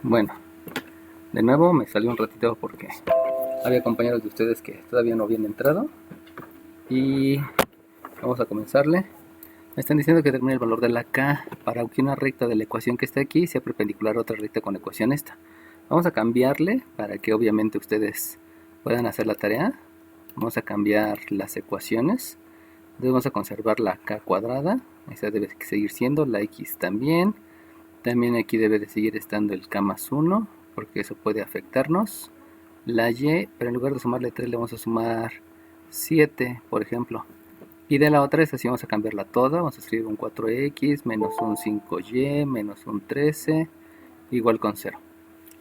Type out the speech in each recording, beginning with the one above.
Bueno, de nuevo me salió un ratito porque había compañeros de ustedes que todavía no habían entrado. Y vamos a comenzarle. Me están diciendo que termine el valor de la K para que una recta de la ecuación que está aquí sea perpendicular a otra recta con la ecuación esta. Vamos a cambiarle para que obviamente ustedes puedan hacer la tarea. Vamos a cambiar las ecuaciones. Entonces vamos a conservar la K cuadrada. Esa debe seguir siendo, la X también. También aquí debe de seguir estando el K más 1, porque eso puede afectarnos. La Y, pero en lugar de sumarle 3 le vamos a sumar 7, por ejemplo. Y de la otra, esta sí vamos a cambiarla toda. Vamos a escribir un 4x menos un 5y menos un 13 igual con 0.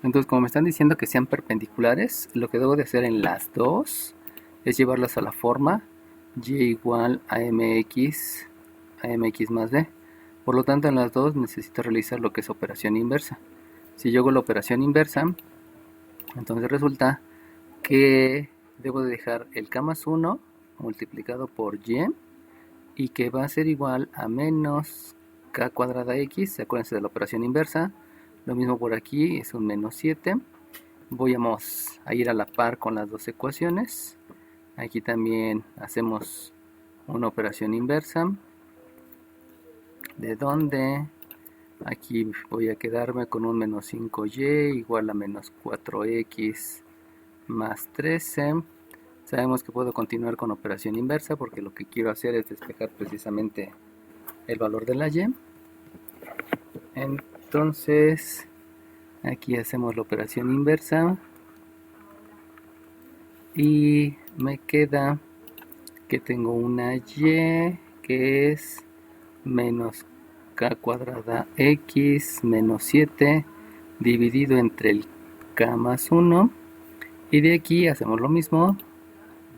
Entonces, como me están diciendo que sean perpendiculares, lo que debo de hacer en las dos es llevarlas a la forma y igual a mx más b. Por lo tanto, en las dos necesito realizar lo que es operación inversa. Si yo hago la operación inversa, entonces resulta que debo de dejar el k más 1 multiplicado por y que va a ser igual a menos k cuadrada x. Acuérdense de la operación inversa. Lo mismo por aquí, es un menos 7. Vamos a ir a la par con las dos ecuaciones. Aquí también hacemos una operación inversa, de donde aquí voy a quedarme con un menos 5y igual a menos 4x más 13. Sabemos que puedo continuar con operación inversa porque lo que quiero hacer es despejar precisamente el valor de la y. Entonces aquí hacemos la operación inversa y me queda que tengo una y que es menos k cuadrada x menos 7 dividido entre el k más 1, y de aquí hacemos lo mismo,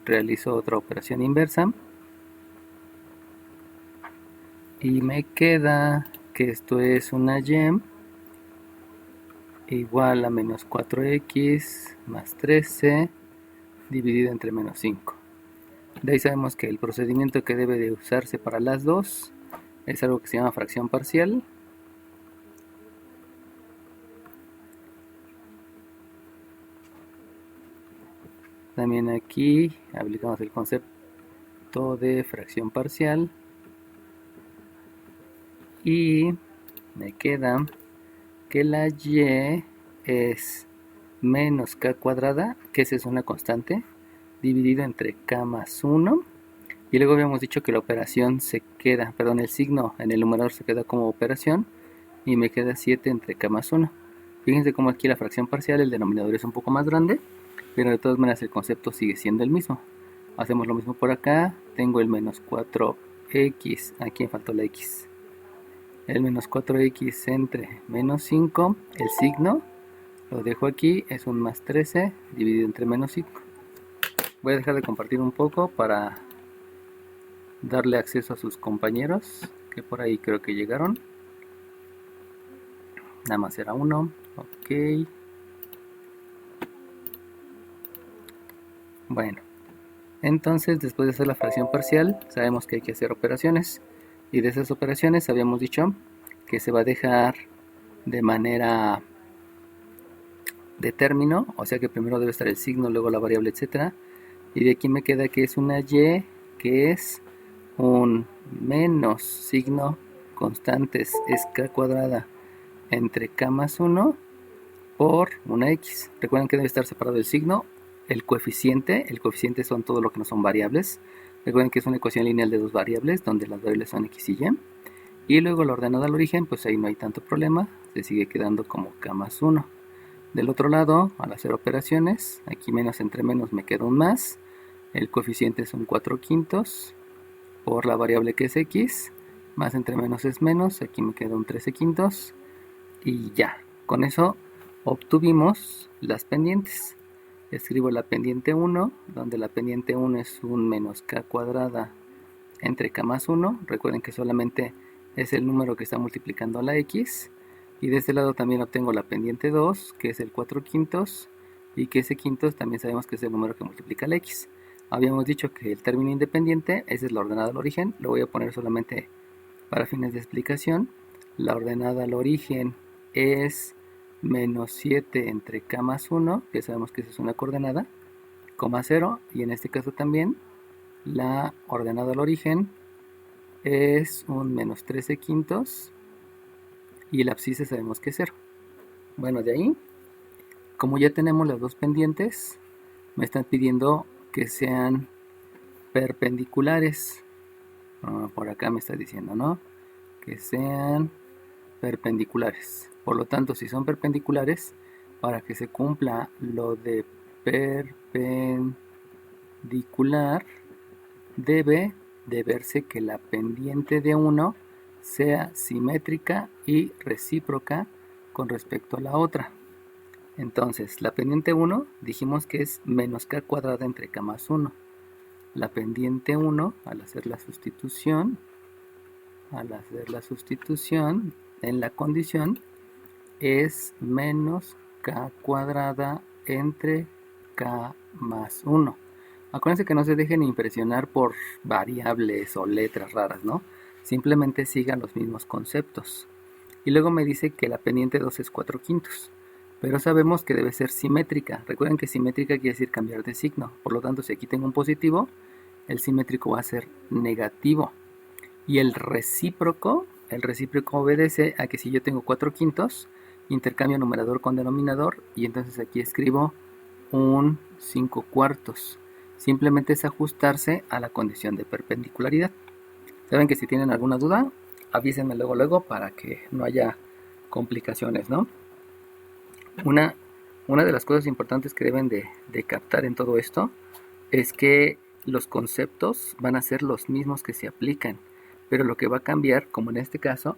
realizo otra operación inversa y me queda que esto es una y igual a menos 4x más 13 dividido entre menos 5. De ahí sabemos que el procedimiento que debe de usarse para las dos es algo que se llama fracción parcial. También aquí aplicamos el concepto de fracción parcial y me queda que la y es menos k cuadrada, que esa es una constante, dividido entre k más 1. Y luego habíamos dicho que la operación se queda, perdón, el signo en el numerador se queda como operación y me queda 7 entre k más 1. Fíjense cómo aquí la fracción parcial, el denominador es un poco más grande, pero de todas maneras el concepto sigue siendo el mismo. Hacemos lo mismo por acá, tengo el menos 4x, aquí me faltó la x. El menos 4x entre menos 5, el signo lo dejo aquí, es un más 13 dividido entre menos 5. Voy a dejar de compartir un poco para darle acceso a sus compañeros, que por ahí creo que llegaron. Nada más era uno, ok. Bueno, entonces después de hacer la fracción parcial, sabemos que hay que hacer operaciones. Y de esas operaciones habíamos dicho que se va a dejar de manera de término, o sea que primero debe estar el signo, luego la variable, etcétera. Y de aquí me queda que es una y que es un menos signo constantes es k cuadrada entre k más 1 por una x. Recuerden que debe estar separado el signo, el coeficiente son todo lo que no son variables. Recuerden que es una ecuación lineal de dos variables, donde las variables son x y y. Y luego la ordenada al origen, pues ahí no hay tanto problema, se sigue quedando como k más 1. Del otro lado, al hacer operaciones, aquí menos entre menos me queda un más. El coeficiente es un 4 quintos por la variable que es x. Más entre menos es menos, aquí me queda un 13 quintos. Y ya, con eso obtuvimos las pendientes. Escribo la pendiente 1, donde la pendiente 1 es un menos k cuadrada entre k más 1. Recuerden que solamente es el número que está multiplicando a la x. Y de este lado también obtengo la pendiente 2, que es el 4 quintos, y que ese quintos también sabemos que es el número que multiplica la x. Habíamos dicho que el término independiente, esa es la ordenada al origen, lo voy a poner solamente para fines de explicación. La ordenada al origen es menos 7 entre k más 1, que sabemos que esa es una coordenada, coma 0, y en este caso también la ordenada al origen es un menos 13 quintos, y el abscisa sabemos que es 0. Bueno, de ahí, como ya tenemos las dos pendientes, me están pidiendo que sean perpendiculares. Por acá me está diciendo, ¿no? Que sean perpendiculares. Por lo tanto, si son perpendiculares, para que se cumpla lo de perpendicular, debe de verse que la pendiente de uno sea simétrica y recíproca con respecto a la otra. Entonces, la pendiente 1 dijimos que es menos k cuadrada entre k más 1. La pendiente 1, al hacer la sustitución en la condición, es menos k cuadrada entre k más 1. Acuérdense que no se dejen impresionar por variables o letras raras, ¿no? Simplemente sigan los mismos conceptos. Y luego me dice que la pendiente 2 es 4 quintos. Pero sabemos que debe ser simétrica. Recuerden que simétrica quiere decir cambiar de signo. Por lo tanto, si aquí tengo un positivo, el simétrico va a ser negativo. Y el recíproco obedece a que si yo tengo 4 quintos, intercambio numerador con denominador, y entonces aquí escribo un 5 cuartos. Simplemente es ajustarse a la condición de perpendicularidad. Saben que si tienen alguna duda, avísenme luego para que no haya complicaciones, ¿no? Una de las cosas importantes que deben de captar en todo esto es que los conceptos van a ser los mismos que se aplican, pero lo que va a cambiar, como en este caso,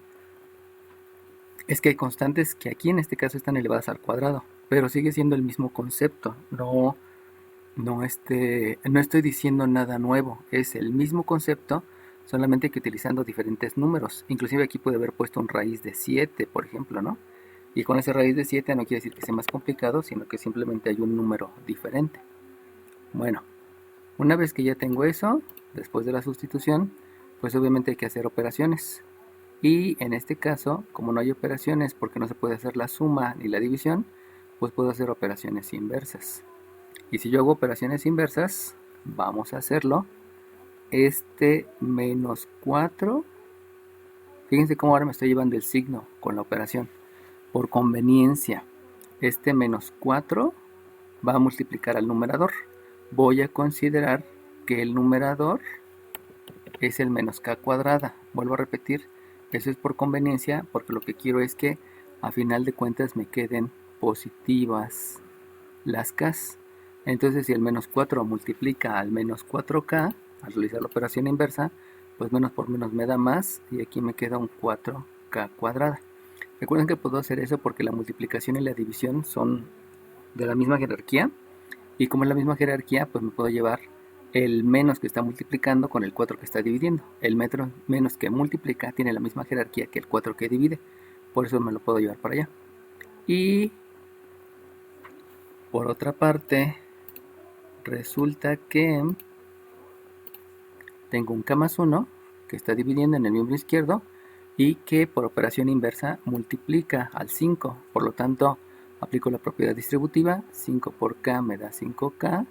es que hay constantes que aquí en este caso están elevadas al cuadrado, pero sigue siendo el mismo concepto. No estoy diciendo nada nuevo, es el mismo concepto, solamente que utilizando diferentes números. Inclusive aquí puede haber puesto un raíz de 7, por ejemplo, ¿no? Y con ese raíz de 7 no quiere decir que sea más complicado, sino que simplemente hay un número diferente. Bueno, una vez que ya tengo eso, después de la sustitución, pues obviamente hay que hacer operaciones. Y en este caso, como no hay operaciones porque no se puede hacer la suma ni la división, pues puedo hacer operaciones inversas. Y si yo hago operaciones inversas, vamos a hacerlo. Este menos 4, fíjense cómo ahora me estoy llevando el signo con la operación. Por conveniencia, este menos 4 va a multiplicar al numerador. Voy a considerar que el numerador es el menos k cuadrada. Vuelvo a repetir, eso es por conveniencia, porque lo que quiero es que a final de cuentas me queden positivas las k. Entonces, si el menos 4 multiplica al menos 4k, al realizar la operación inversa, pues menos por menos me da más, y aquí me queda un 4k cuadrada. Recuerden que puedo hacer eso porque la multiplicación y la división son de la misma jerarquía, y como es la misma jerarquía, pues me puedo llevar el menos que está multiplicando con el 4 que está dividiendo. El menos que multiplica tiene la misma jerarquía que el 4 que divide, por eso me lo puedo llevar para allá. Y por otra parte, resulta que tengo un k más 1 que está dividiendo en el miembro izquierdo y que por operación inversa multiplica al 5. Por lo tanto, aplico la propiedad distributiva. 5 por k me da 5k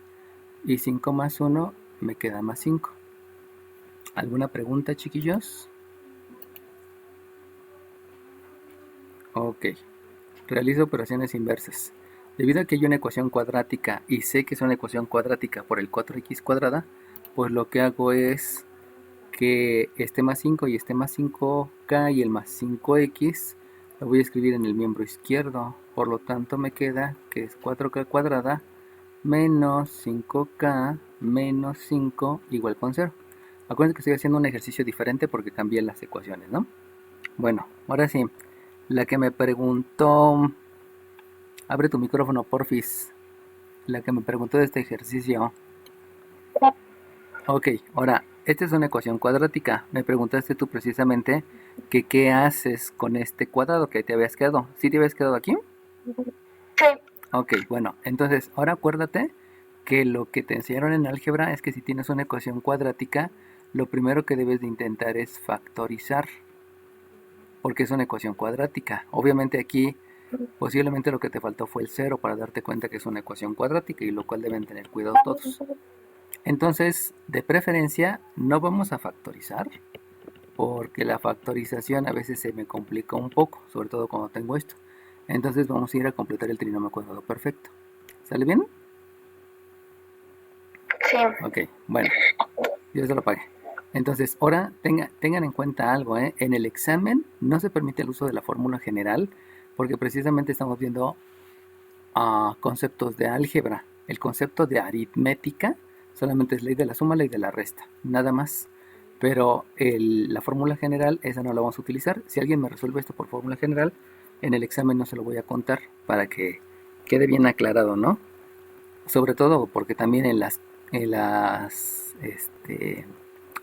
y 5 más 1 me queda más 5. ¿Alguna pregunta, chiquillos? Ok. Realizo operaciones inversas. Debido a que hay una ecuación cuadrática y sé que es una ecuación cuadrática por el 4x cuadrada, pues lo que hago es que este más 5 y este más 5k y el más 5x lo voy a escribir en el miembro izquierdo. Por lo tanto me queda que es 4k cuadrada menos 5k menos 5 igual con 0. Acuérdense que estoy haciendo un ejercicio diferente porque cambié las ecuaciones, ¿no? Bueno, ahora sí, la que me preguntó, abre tu micrófono porfis, la que me preguntó de este ejercicio. Ok, ahora, esta es una ecuación cuadrática. Me preguntaste tú precisamente que qué haces con este cuadrado que te habías quedado. ¿Sí te habías quedado aquí? Sí. Ok, bueno, entonces ahora acuérdate que lo que te enseñaron en álgebra es que si tienes una ecuación cuadrática, lo primero que debes de intentar es factorizar, porque es una ecuación cuadrática. Obviamente aquí Posiblemente lo que te faltó fue el cero para darte cuenta que es una ecuación cuadrática, y lo cual deben tener cuidado todos. Entonces, de preferencia, no vamos a factorizar, porque la factorización a veces se me complica un poco, sobre todo cuando tengo esto. Entonces vamos a ir a completar el trinomio cuadrado perfecto. ¿Sale bien? Sí. Ok, bueno, yo se lo pagué. Entonces, ahora tengan en cuenta algo, ¿eh? En el examen no se permite el uso de la fórmula general, porque precisamente estamos viendo conceptos de álgebra. El concepto de aritmética solamente es ley de la suma, ley de la resta, nada más. Pero la fórmula general, esa no la vamos a utilizar. Si alguien me resuelve esto por fórmula general, en el examen no se lo voy a contar, para que quede bien aclarado, ¿no? Sobre todo porque también en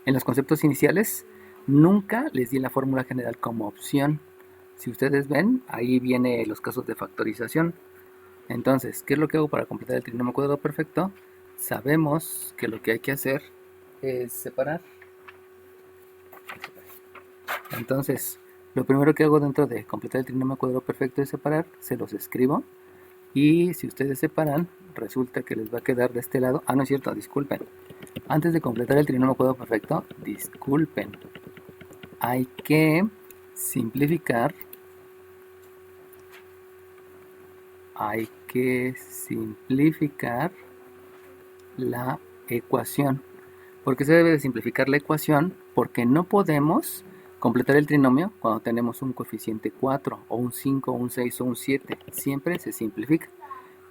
los conceptos iniciales nunca les di la fórmula general como opción. Si ustedes ven, ahí vienen los casos de factorización. Entonces, ¿qué es lo que hago para completar el trinomio cuadrado perfecto? Sabemos que lo que hay que hacer es separar. Entonces, lo primero que hago dentro de completar el trinomio cuadrado perfecto es separar. Se los escribo. Y si ustedes separan, resulta que les va a quedar de este lado. Ah, no es cierto, disculpen. Antes de completar el trinomio cuadrado perfecto, disculpen. Hay que simplificar. La ecuación. ¿Por qué se debe de simplificar la ecuación? Porque no podemos completar el trinomio cuando tenemos un coeficiente 4 o un 5 o un 6 o un 7. Siempre se simplifica.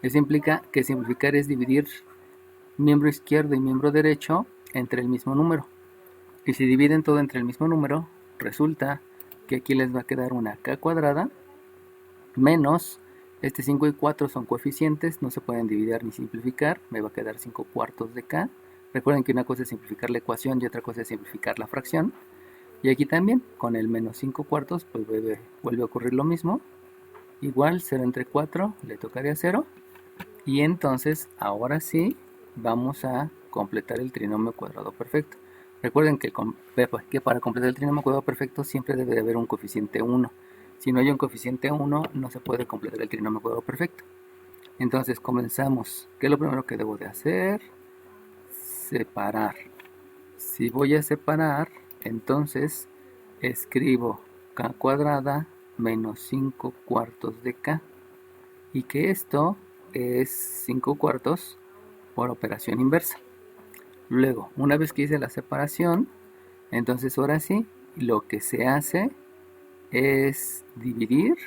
Eso implica que simplificar es dividir miembro izquierdo y miembro derecho entre el mismo número. Y si dividen todo entre el mismo número, resulta que aquí les va a quedar una k cuadrada menos, este 5 y 4 son coeficientes, no se pueden dividir ni simplificar, me va a quedar 5 cuartos de k. Recuerden que una cosa es simplificar la ecuación y otra cosa es simplificar la fracción. Y aquí también, con el menos 5 cuartos, pues vuelve a ocurrir lo mismo. Igual 0 entre 4 le tocaría 0. Y entonces, ahora sí, vamos a completar el trinomio cuadrado perfecto. Recuerden que para completar el trinomio cuadrado perfecto siempre debe de haber un coeficiente 1. Si no hay un coeficiente 1, no se puede completar el trinomio cuadrado perfecto. Entonces comenzamos. ¿Qué es lo primero que debo de hacer? Separar. Si voy a separar, entonces escribo k cuadrada menos 5 cuartos de k. Y que esto es 5 cuartos por operación inversa. Luego, una vez que hice la separación, entonces ahora sí, lo que se hace es dividir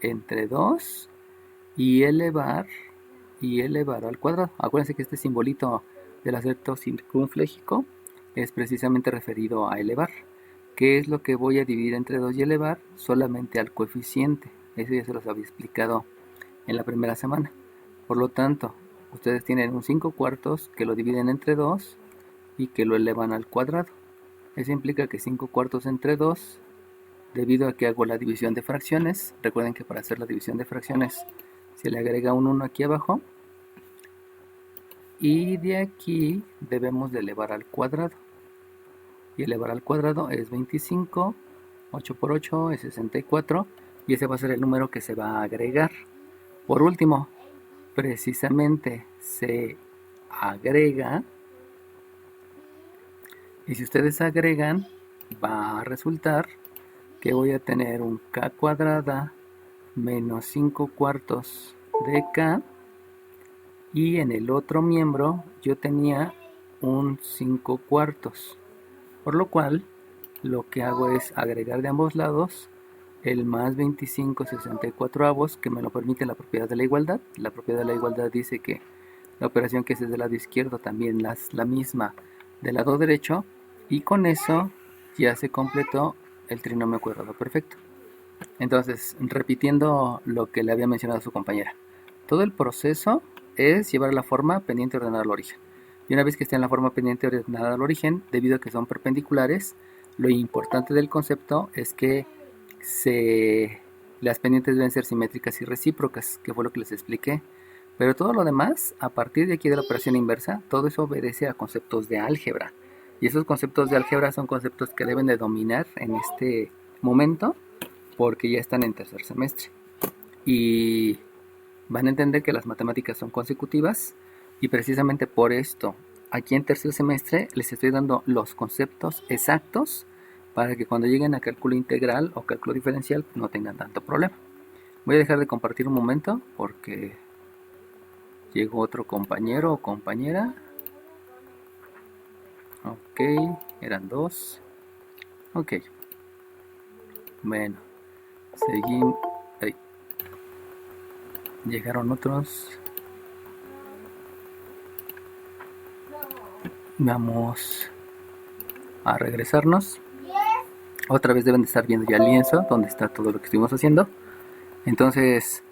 entre 2 y elevar al cuadrado. Acuérdense que este simbolito del acerto circunfléjico es precisamente referido a elevar. ¿Qué es lo que voy a dividir entre 2 y elevar? Solamente al coeficiente. Eso ya se los había explicado en la primera semana. Por lo tanto, ustedes tienen un 5 cuartos que lo dividen entre 2 y que lo elevan al cuadrado. Eso implica que 5 cuartos entre 2, debido a que hago la división de fracciones, recuerden que para hacer la división de fracciones se le agrega un 1 aquí abajo, y de aquí debemos de elevar al cuadrado. Y elevar al cuadrado es 25, 8 por 8 es 64, y ese va a ser el número que se va a agregar. Por último, precisamente se agrega, y si ustedes agregan, va a resultar que voy a tener un k cuadrada menos 5 cuartos de k, y en el otro miembro yo tenía un 5 cuartos, por lo cual lo que hago es agregar de ambos lados el más 25 64 avos, que me lo permite la propiedad de la igualdad. La propiedad de la igualdad dice que la operación que es del lado izquierdo también es la misma del lado derecho, y con eso ya se completó el trinomio cuadrado perfecto. Entonces, repitiendo lo que le había mencionado a su compañera, todo el proceso es llevar la forma pendiente ordenada al origen. Y una vez que esté en la forma pendiente ordenada al origen, debido a que son perpendiculares, lo importante del concepto es que las pendientes deben ser simétricas y recíprocas, que fue lo que les expliqué. Pero todo lo demás, a partir de aquí de la operación inversa, todo eso obedece a conceptos de álgebra. Y esos conceptos de álgebra son conceptos que deben de dominar en este momento, porque ya están en tercer semestre. Y van a entender que las matemáticas son consecutivas y precisamente por esto, aquí en tercer semestre les estoy dando los conceptos exactos para que cuando lleguen a cálculo integral o cálculo diferencial no tengan tanto problema. Voy a dejar de compartir un momento porque llegó otro compañero o compañera. Ok, eran dos. Ok. Bueno, seguimos. Llegaron otros. Vamos a regresarnos. Otra vez deben de estar viendo ya el lienzo donde está todo lo que estuvimos haciendo. Entonces,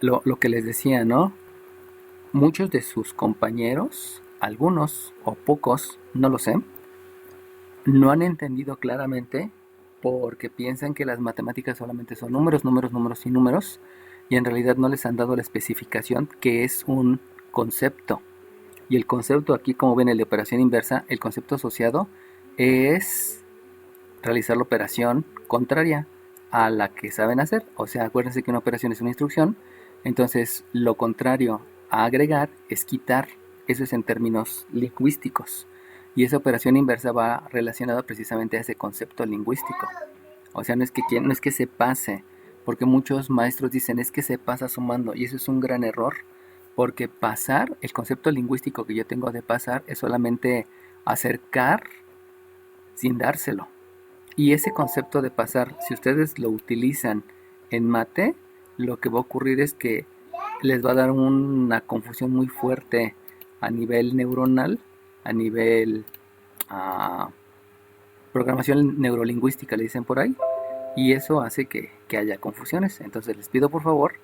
lo que les decía, ¿no? Muchos de sus compañeros, algunos o pocos, no lo sé, no han entendido claramente porque piensan que las matemáticas solamente son números, números, números y números, y en realidad no les han dado la especificación que es un concepto. Y el concepto aquí, como ven, el de operación inversa, el concepto asociado es realizar la operación contraria a la que saben hacer. O sea, acuérdense que una operación es una instrucción, entonces lo contrario a agregar es quitar. Eso es en términos lingüísticos. Y esa operación inversa va relacionada precisamente a ese concepto lingüístico. O sea, no es que se pase, porque muchos maestros dicen es que se pasa sumando, y eso es un gran error, porque pasar, el concepto lingüístico que yo tengo de pasar es solamente acercar sin dárselo. Y ese concepto de pasar, si ustedes lo utilizan en mate, lo que va a ocurrir es que les va a dar una confusión muy fuerte a nivel neuronal, a nivel uh, programación neurolingüística, le dicen por ahí, y eso hace que haya confusiones. Entonces les pido por favor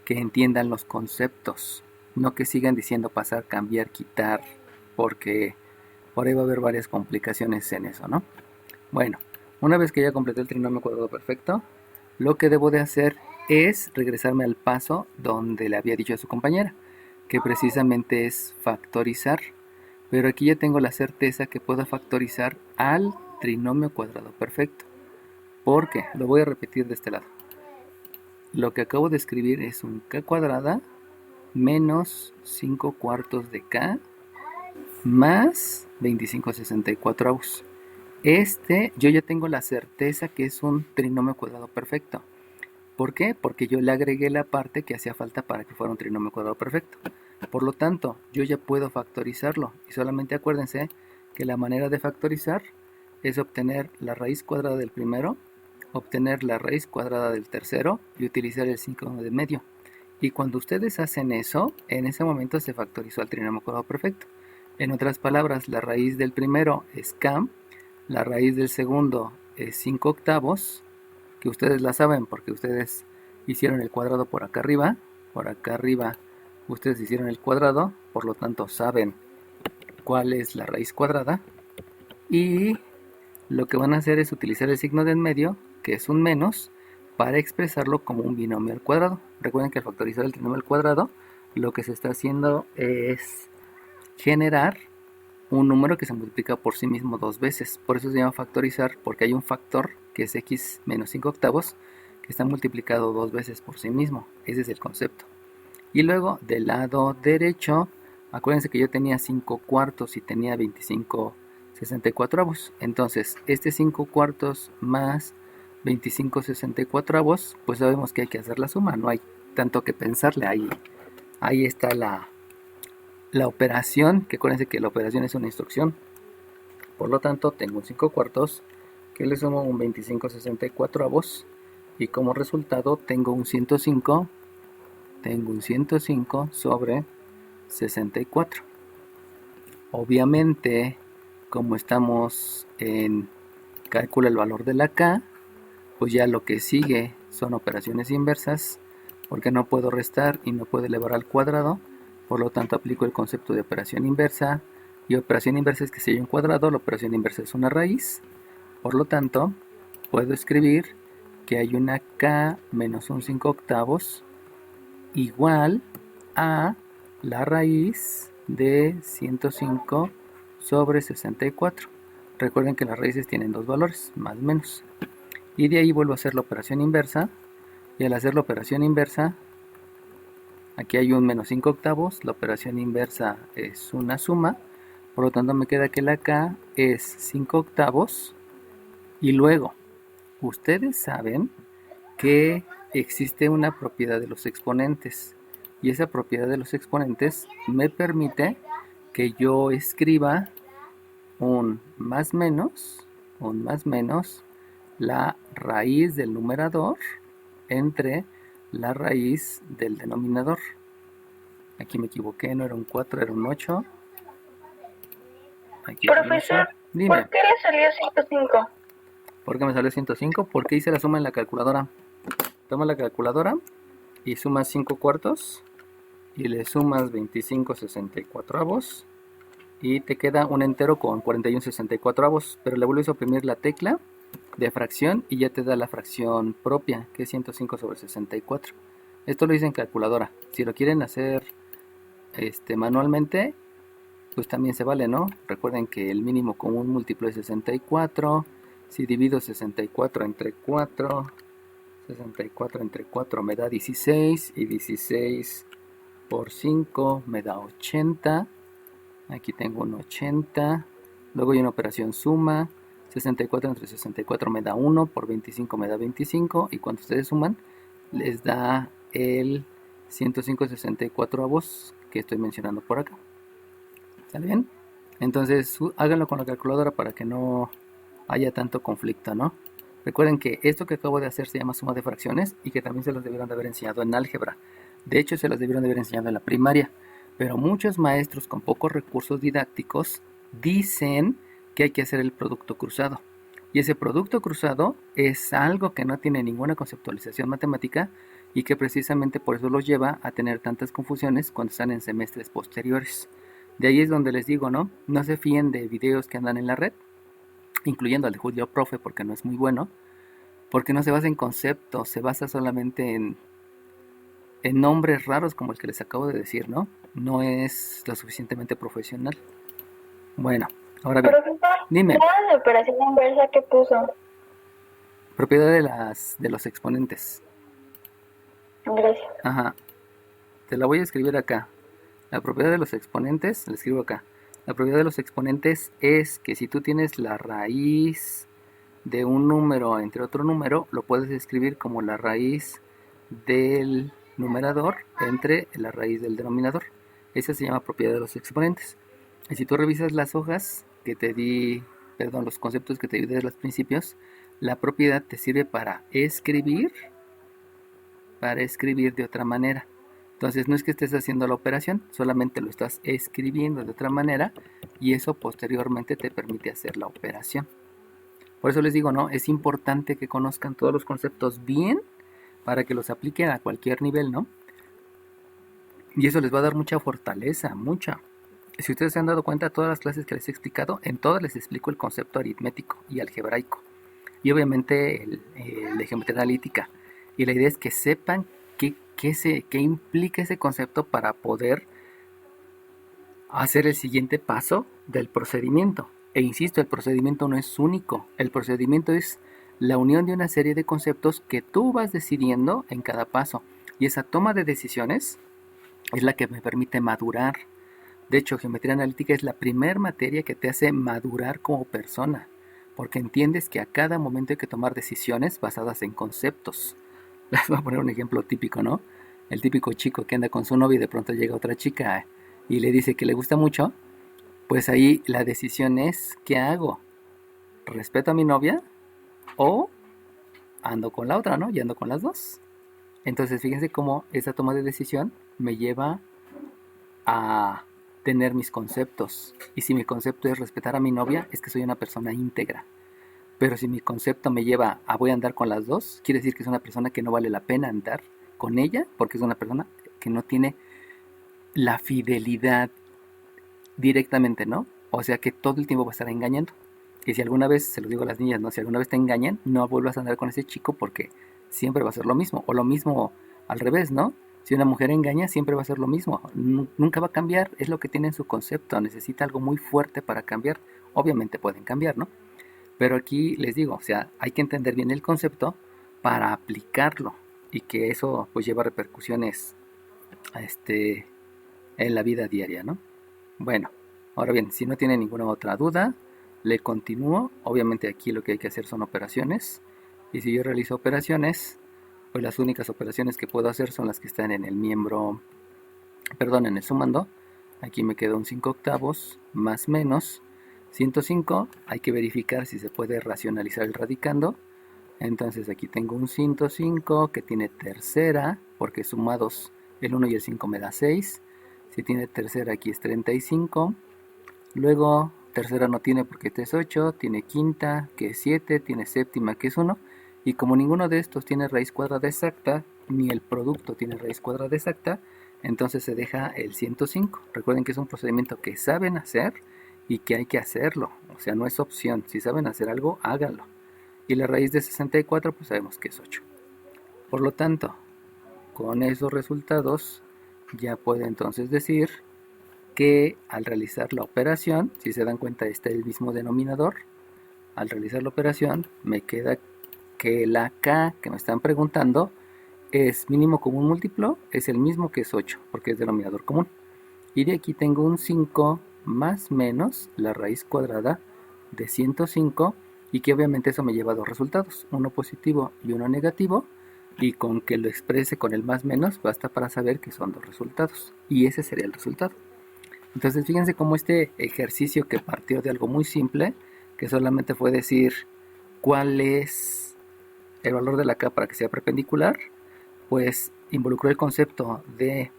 que entiendan los conceptos, no que sigan diciendo pasar, cambiar, quitar, porque por ahí va a haber varias complicaciones en eso, ¿no? Bueno, una vez que ya completé el trinomio cuadrado perfecto, lo que debo de hacer es regresarme al paso donde le había dicho a su compañera, que precisamente es factorizar. Pero aquí ya tengo la certeza que puedo factorizar al trinomio cuadrado perfecto. ¿Por qué? Lo voy a repetir de este lado. Lo que acabo de escribir es un k cuadrada menos 5 cuartos de k más 25/64. Yo ya tengo la certeza que es un trinomio cuadrado perfecto. ¿Por qué? Porque yo le agregué la parte que hacía falta para que fuera un trinomio cuadrado perfecto. Por lo tanto, yo ya puedo factorizarlo. Y solamente acuérdense que la manera de factorizar es obtener la raíz cuadrada del primero, obtener la raíz cuadrada del tercero y utilizar el 5 de medio. Y cuando ustedes hacen eso, en ese momento se factorizó el trinomio cuadrado perfecto. En otras palabras, la raíz del primero es k, la raíz del segundo es 5 octavos, que ustedes la saben porque ustedes hicieron el cuadrado por acá arriba ustedes hicieron el cuadrado, por lo tanto saben cuál es la raíz cuadrada, y lo que van a hacer es utilizar el signo de en medio, que es un menos, para expresarlo como un binomio al cuadrado. Recuerden que al factorizar el trinomio al cuadrado, lo que se está haciendo es generar un número que se multiplica por sí mismo dos veces. Por eso se llama factorizar, porque hay un factor que es x menos 5 octavos que está multiplicado dos veces por sí mismo. Ese es el concepto. Y luego del lado derecho, acuérdense que yo tenía 5 cuartos y tenía 25/64. Entonces este 5 cuartos más 25/64, pues sabemos que hay que hacer la suma, no hay tanto que pensarle. Ahí está la operación, que acuérdense que la operación es una instrucción. Por lo tanto, tengo un 5 cuartos que le sumo un 25/64 y como resultado tengo un 105 sobre 64. Obviamente, como estamos en cálculo el valor de la k, pues ya lo que sigue son operaciones inversas, porque no puedo restar y no puedo elevar al cuadrado. Por lo tanto, aplico el concepto de operación inversa. Y operación inversa es que si hay un cuadrado, la operación inversa es una raíz. Por lo tanto, puedo escribir que hay una k menos un 5 octavos igual a la raíz de 105 sobre 64. Recuerden que las raíces tienen dos valores, más o menos. Y de ahí vuelvo a hacer la operación inversa. Y al hacer la operación inversa, aquí hay un menos 5 octavos. La operación inversa es una suma. Por lo tanto me queda que la K es 5 octavos. Y luego, ustedes saben que existe una propiedad de los exponentes. Y esa propiedad de los exponentes me permite que yo escriba un más menos la raíz del numerador entre la raíz del denominador. Aquí me equivoqué, no era un 4, era un 8. Aquí Profesor, dime. ¿por qué le salió 105? ¿Por qué me salió 105? Porque hice la suma en la calculadora. Toma la calculadora y sumas 5 cuartos y le sumas 25 64avos y te queda un entero con 41 64avos, pero le vuelves a oprimir la tecla de fracción y ya te da la fracción propia, que es 105 sobre 64. Esto lo hice en calculadora. Si lo quieren hacer manualmente, pues también se vale, ¿no? Recuerden que el mínimo común múltiplo es 64. Si divido 64 entre 4, 64 entre 4 me da 16 y 16 por 5 me da 80. Aquí tengo un 80. Luego hay una operación suma. 64 entre 64 me da 1, por 25 me da 25. Y cuando ustedes suman, les da el 105 64avos que estoy mencionando por acá. ¿Está bien? Entonces háganlo con la calculadora para que no haya tanto conflicto, ¿no? Recuerden que esto que acabo de hacer se llama suma de fracciones y que también se los debieron de haber enseñado en álgebra. De hecho, se los debieron de haber enseñado en la primaria. Pero muchos maestros con pocos recursos didácticos dicen que hay que hacer el producto cruzado. Y ese producto cruzado es algo que no tiene ninguna conceptualización matemática y que precisamente por eso los lleva a tener tantas confusiones cuando están en semestres posteriores. De ahí es donde les digo, ¿no? No se fíen de videos que andan en la red, incluyendo al de Julio Profe, porque no es muy bueno, porque no se basa en conceptos, se basa solamente en nombres raros como el que les acabo de decir, ¿no? No es lo suficientemente profesional. Bueno, ahora bien, Profesor, dime. ¿la operación inversa que puso? Propiedad de los exponentes. Gracias. Ajá. Te la voy a escribir acá. La propiedad de los exponentes, la escribo acá. La propiedad de los exponentes es que si tú tienes la raíz de un número entre otro número, lo puedes escribir como la raíz del numerador entre la raíz del denominador. Esa se llama propiedad de los exponentes. Y si tú revisas las hojas que te di, perdón, los conceptos que te di desde los principios, la propiedad te sirve para escribir de otra manera. Entonces no es que estés haciendo la operación, solamente lo estás escribiendo de otra manera y eso posteriormente te permite hacer la operación. Por eso les digo, ¿no? Es importante que conozcan todos los conceptos bien para que los apliquen a cualquier nivel, ¿no? Y eso les va a dar mucha fortaleza, mucha. Si ustedes se han dado cuenta, todas las clases que les he explicado, en todas les explico el concepto aritmético y algebraico. Y obviamente el de geometría analítica. Y la idea es que sepan qué implica ese concepto para poder hacer el siguiente paso del procedimiento. E insisto, el procedimiento no es único. El procedimiento es la unión de una serie de conceptos que tú vas decidiendo en cada paso. Y esa toma de decisiones es la que me permite madurar. De hecho, geometría analítica es la primer materia que te hace madurar como persona, porque entiendes que a cada momento hay que tomar decisiones basadas en conceptos. Les voy a poner un ejemplo típico, ¿no? El típico chico que anda con su novia y de pronto llega otra chica y le dice que le gusta mucho, pues ahí la decisión es, ¿qué hago? ¿Respeto a mi novia o ando con la otra, ¿no? Y ando con las dos. Entonces fíjense cómo esa toma de decisión me lleva a tener mis conceptos. Y si mi concepto es respetar a mi novia, es que soy una persona íntegra. Pero si mi concepto me lleva a voy a andar con las dos, quiere decir que es una persona que no vale la pena andar con ella, porque es una persona que no tiene la fidelidad directamente, ¿no? O sea que todo el tiempo va a estar engañando. Y si alguna vez, se lo digo a las niñas, ¿no? Si alguna vez te engañan, no vuelvas a andar con ese chico porque siempre va a ser lo mismo. O lo mismo al revés, ¿no? Si una mujer engaña, siempre va a ser lo mismo. Nunca va a cambiar, es lo que tiene en su concepto. Necesita algo muy fuerte para cambiar. Obviamente pueden cambiar, ¿no? Pero aquí les digo, o sea, hay que entender bien el concepto para aplicarlo y que eso pues lleva repercusiones en la vida diaria, ¿no? Bueno, ahora bien, si no tiene ninguna otra duda, le continúo. Obviamente aquí lo que hay que hacer son operaciones. Y si yo realizo operaciones, pues las únicas operaciones que puedo hacer son las que están en el miembro, perdón, en el sumando. Aquí me queda un 5 octavos más menos 105. Hay que verificar si se puede racionalizar el radicando. Entonces aquí tengo un 105 que tiene tercera, porque sumados el 1 y el 5 me da 6. Si tiene tercera aquí es 35. Luego tercera no tiene porque este es 8. Tiene quinta que es 7. Tiene séptima que es 1. Y como ninguno de estos tiene raíz cuadrada exacta, ni el producto tiene raíz cuadrada exacta, entonces se deja el 105. Recuerden que es un procedimiento que saben hacer y que hay que hacerlo. O sea, no es opción. Si saben hacer algo, háganlo. Y la raíz de 64 pues sabemos que es 8. Por lo tanto, con esos resultados ya puedo entonces decir que al realizar la operación, si se dan cuenta está el mismo denominador, al realizar la operación me queda que la K que me están preguntando es mínimo común múltiplo, es el mismo que es 8, porque es denominador común. Y de aquí tengo un 5 más menos la raíz cuadrada de 105, y que obviamente eso me lleva a dos resultados, uno positivo y uno negativo, y con que lo exprese con el más menos basta para saber que son dos resultados, y ese sería el resultado. Entonces fíjense cómo este ejercicio que partió de algo muy simple, que solamente fue decir cuál es el valor de la K para que sea perpendicular, pues involucró el concepto de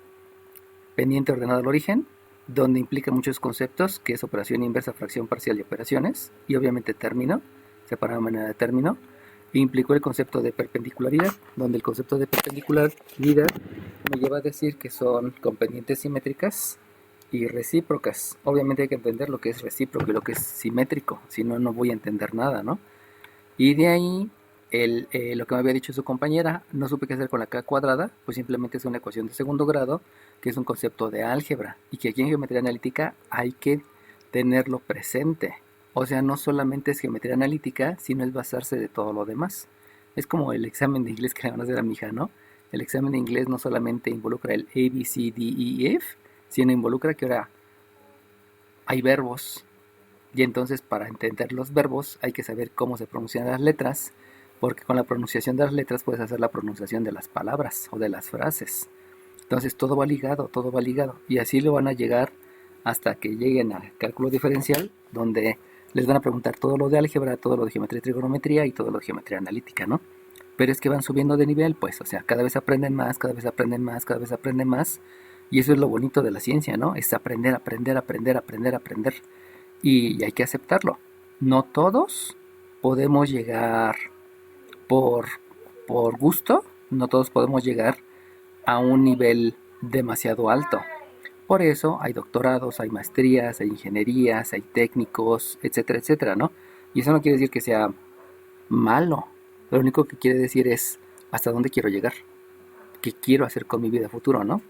pendiente ordenado al origen, donde implica muchos conceptos, que es operación inversa, fracción parcial y operaciones, y obviamente término, separado de manera de término, e implicó el concepto de perpendicularidad, donde el concepto de perpendicularidad me lleva a decir que son con pendientes simétricas y recíprocas. Obviamente hay que entender lo que es recíproco y lo que es simétrico, si no, no voy a entender nada, ¿no? Y de ahí, lo que me había dicho su compañera, no supe qué hacer con la K cuadrada, pues simplemente es una ecuación de segundo grado, que es un concepto de álgebra, y que aquí en geometría analítica hay que tenerlo presente. O sea, no solamente es geometría analítica, sino es basarse de todo lo demás. Es como el examen de inglés que le van a hacer a mi hija, ¿no? El examen de inglés no solamente involucra el A, B, C, D, E, F, sino involucra que ahora hay verbos, y entonces para entender los verbos hay que saber cómo se pronuncian las letras, porque con la pronunciación de las letras puedes hacer la pronunciación de las palabras o de las frases. Entonces todo va ligado, todo va ligado. Y así lo van a llegar hasta que lleguen al cálculo diferencial, donde les van a preguntar todo lo de álgebra, todo lo de geometría y trigonometría y todo lo de geometría analítica, ¿no? Pero es que van subiendo de nivel, pues, o sea, cada vez aprenden más, cada vez aprenden más, cada vez aprenden más. Y eso es lo bonito de la ciencia, ¿no? Es aprender, aprender, aprender, aprender, aprender. Y hay que aceptarlo. No todos podemos llegar por, por gusto, no todos podemos llegar a un nivel demasiado alto. Por eso hay doctorados, hay maestrías, hay ingenierías, hay técnicos, etcétera, etcétera, ¿no? Y eso no quiere decir que sea malo. Lo único que quiere decir es hasta dónde quiero llegar, qué quiero hacer con mi vida futuro, ¿no?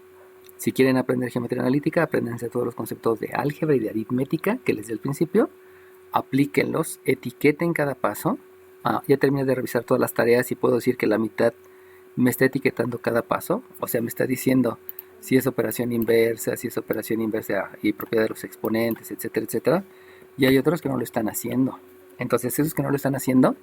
Si quieren aprender geometría analítica, apréndense todos los conceptos de álgebra y de aritmética que les di al principio, aplíquenlos, etiqueten cada paso. Ya terminé de revisar todas las tareas y puedo decir que la mitad me está etiquetando cada paso, o sea, me está diciendo si es operación inversa, si es operación inversa y propiedad de los exponentes, etcétera, etcétera. Y hay otros que no lo están haciendo. Entonces, esos que no lo están haciendo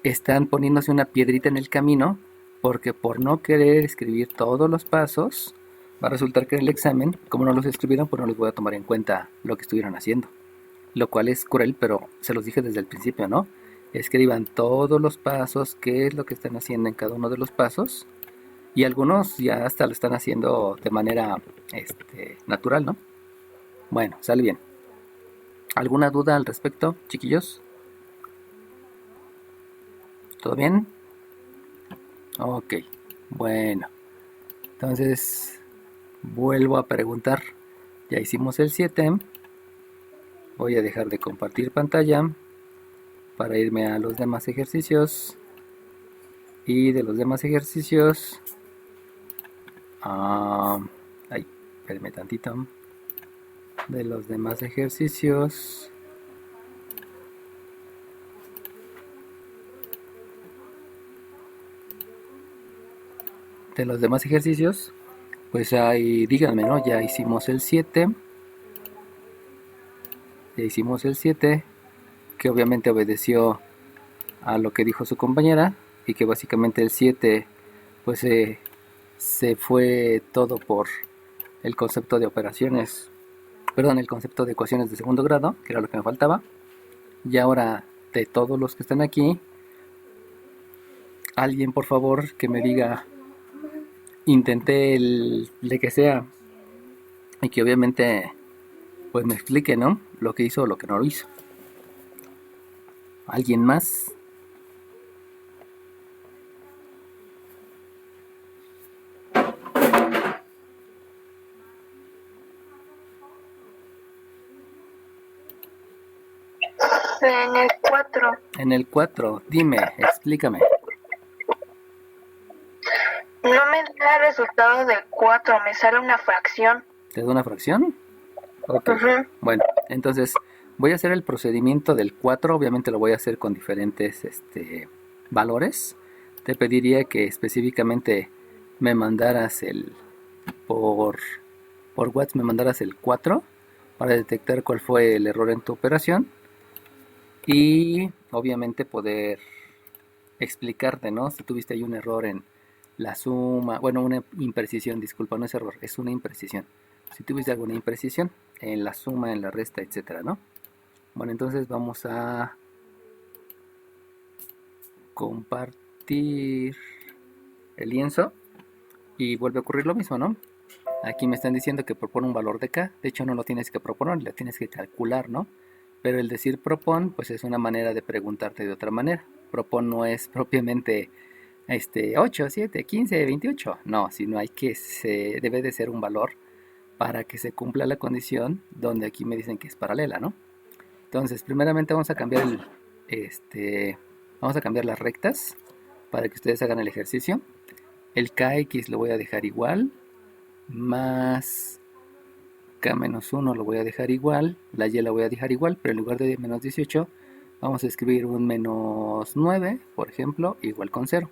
están poniéndose una piedrita en el camino, porque por no querer escribir todos los pasos, va a resultar que en el examen, como no los escribieron, pues no les voy a tomar en cuenta lo que estuvieron haciendo. Lo cual es cruel, pero se los dije desde el principio, ¿no? Escriban todos los pasos, qué es lo que están haciendo en cada uno de los pasos. Y algunos ya hasta lo están haciendo de manera natural, ¿no? Bueno, sale bien. ¿Alguna duda al respecto, chiquillos? ¿Todo bien? Ok, bueno. Entonces, vuelvo a preguntar. Ya hicimos el 7. Voy a dejar de compartir pantalla para irme a los demás ejercicios. Y de los demás ejercicios... ay, espérenme tantito. De los demás ejercicios... de los demás ejercicios, pues ahí díganme, ¿no? Ya hicimos el 7, que obviamente obedeció a lo que dijo su compañera y que básicamente el 7 pues se fue todo por el concepto de operaciones, perdón, el concepto de ecuaciones de segundo grado, que era lo que me faltaba. Y ahora, de todos los que están aquí, alguien por favor que me diga, intenté el de que sea, y que obviamente pues me explique, ¿no? Lo que hizo o lo que no lo hizo. ¿Alguien más? En el 4. En el 4, dime, explícame. No me da el resultado del 4, me sale una fracción. ¿Te da una fracción? Ok. Ujú. Bueno, entonces voy a hacer el procedimiento del 4. Obviamente lo voy a hacer con diferentes valores. Te pediría que específicamente me mandaras por WhatsApp me mandaras el 4 para detectar cuál fue el error en tu operación y obviamente poder explicarte, ¿no? Si tuviste ahí un error en la suma, bueno, una imprecisión, disculpa, no es error, es una imprecisión. Si tuviste alguna imprecisión en la suma, en la resta, etcétera, ¿no? Bueno, entonces vamos a compartir el lienzo y vuelve a ocurrir lo mismo, ¿no? Aquí me están diciendo que propone un valor de K, de hecho no lo tienes que proponer, lo tienes que calcular, ¿no? Pero el decir propon, pues es una manera de preguntarte de otra manera. Propon no es propiamente 8, 7, 15, 28, no, sino hay que debe de ser un valor para que se cumpla la condición donde aquí me dicen que es paralela, ¿no? Entonces, primeramente vamos a cambiar vamos a cambiar las rectas para que ustedes hagan el ejercicio. El kx lo voy a dejar igual, más k-1 lo voy a dejar igual, la y la voy a dejar igual, pero en lugar de menos 18 vamos a escribir un menos 9, por ejemplo, igual con 0.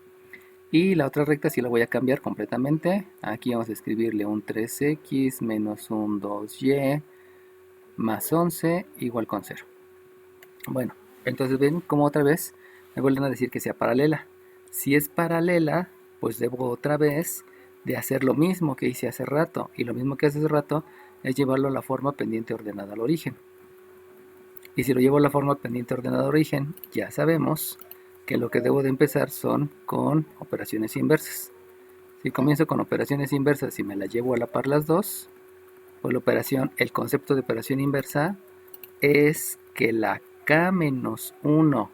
Y la otra recta sí la voy a cambiar completamente. Aquí vamos a escribirle un 3x menos un 2y más 11 igual con 0. Bueno, entonces ven como otra vez me vuelven a decir que sea paralela. Si es paralela, pues debo otra vez de hacer lo mismo que hice hace rato. Y lo mismo que hace hace rato es llevarlo a la forma pendiente ordenada al origen. Y si lo llevo a la forma pendiente ordenada al origen, ya sabemos que lo que debo de empezar son con operaciones inversas. Si comienzo con operaciones inversas y me las llevo a la par las dos, pues el concepto de operación inversa es que la k-1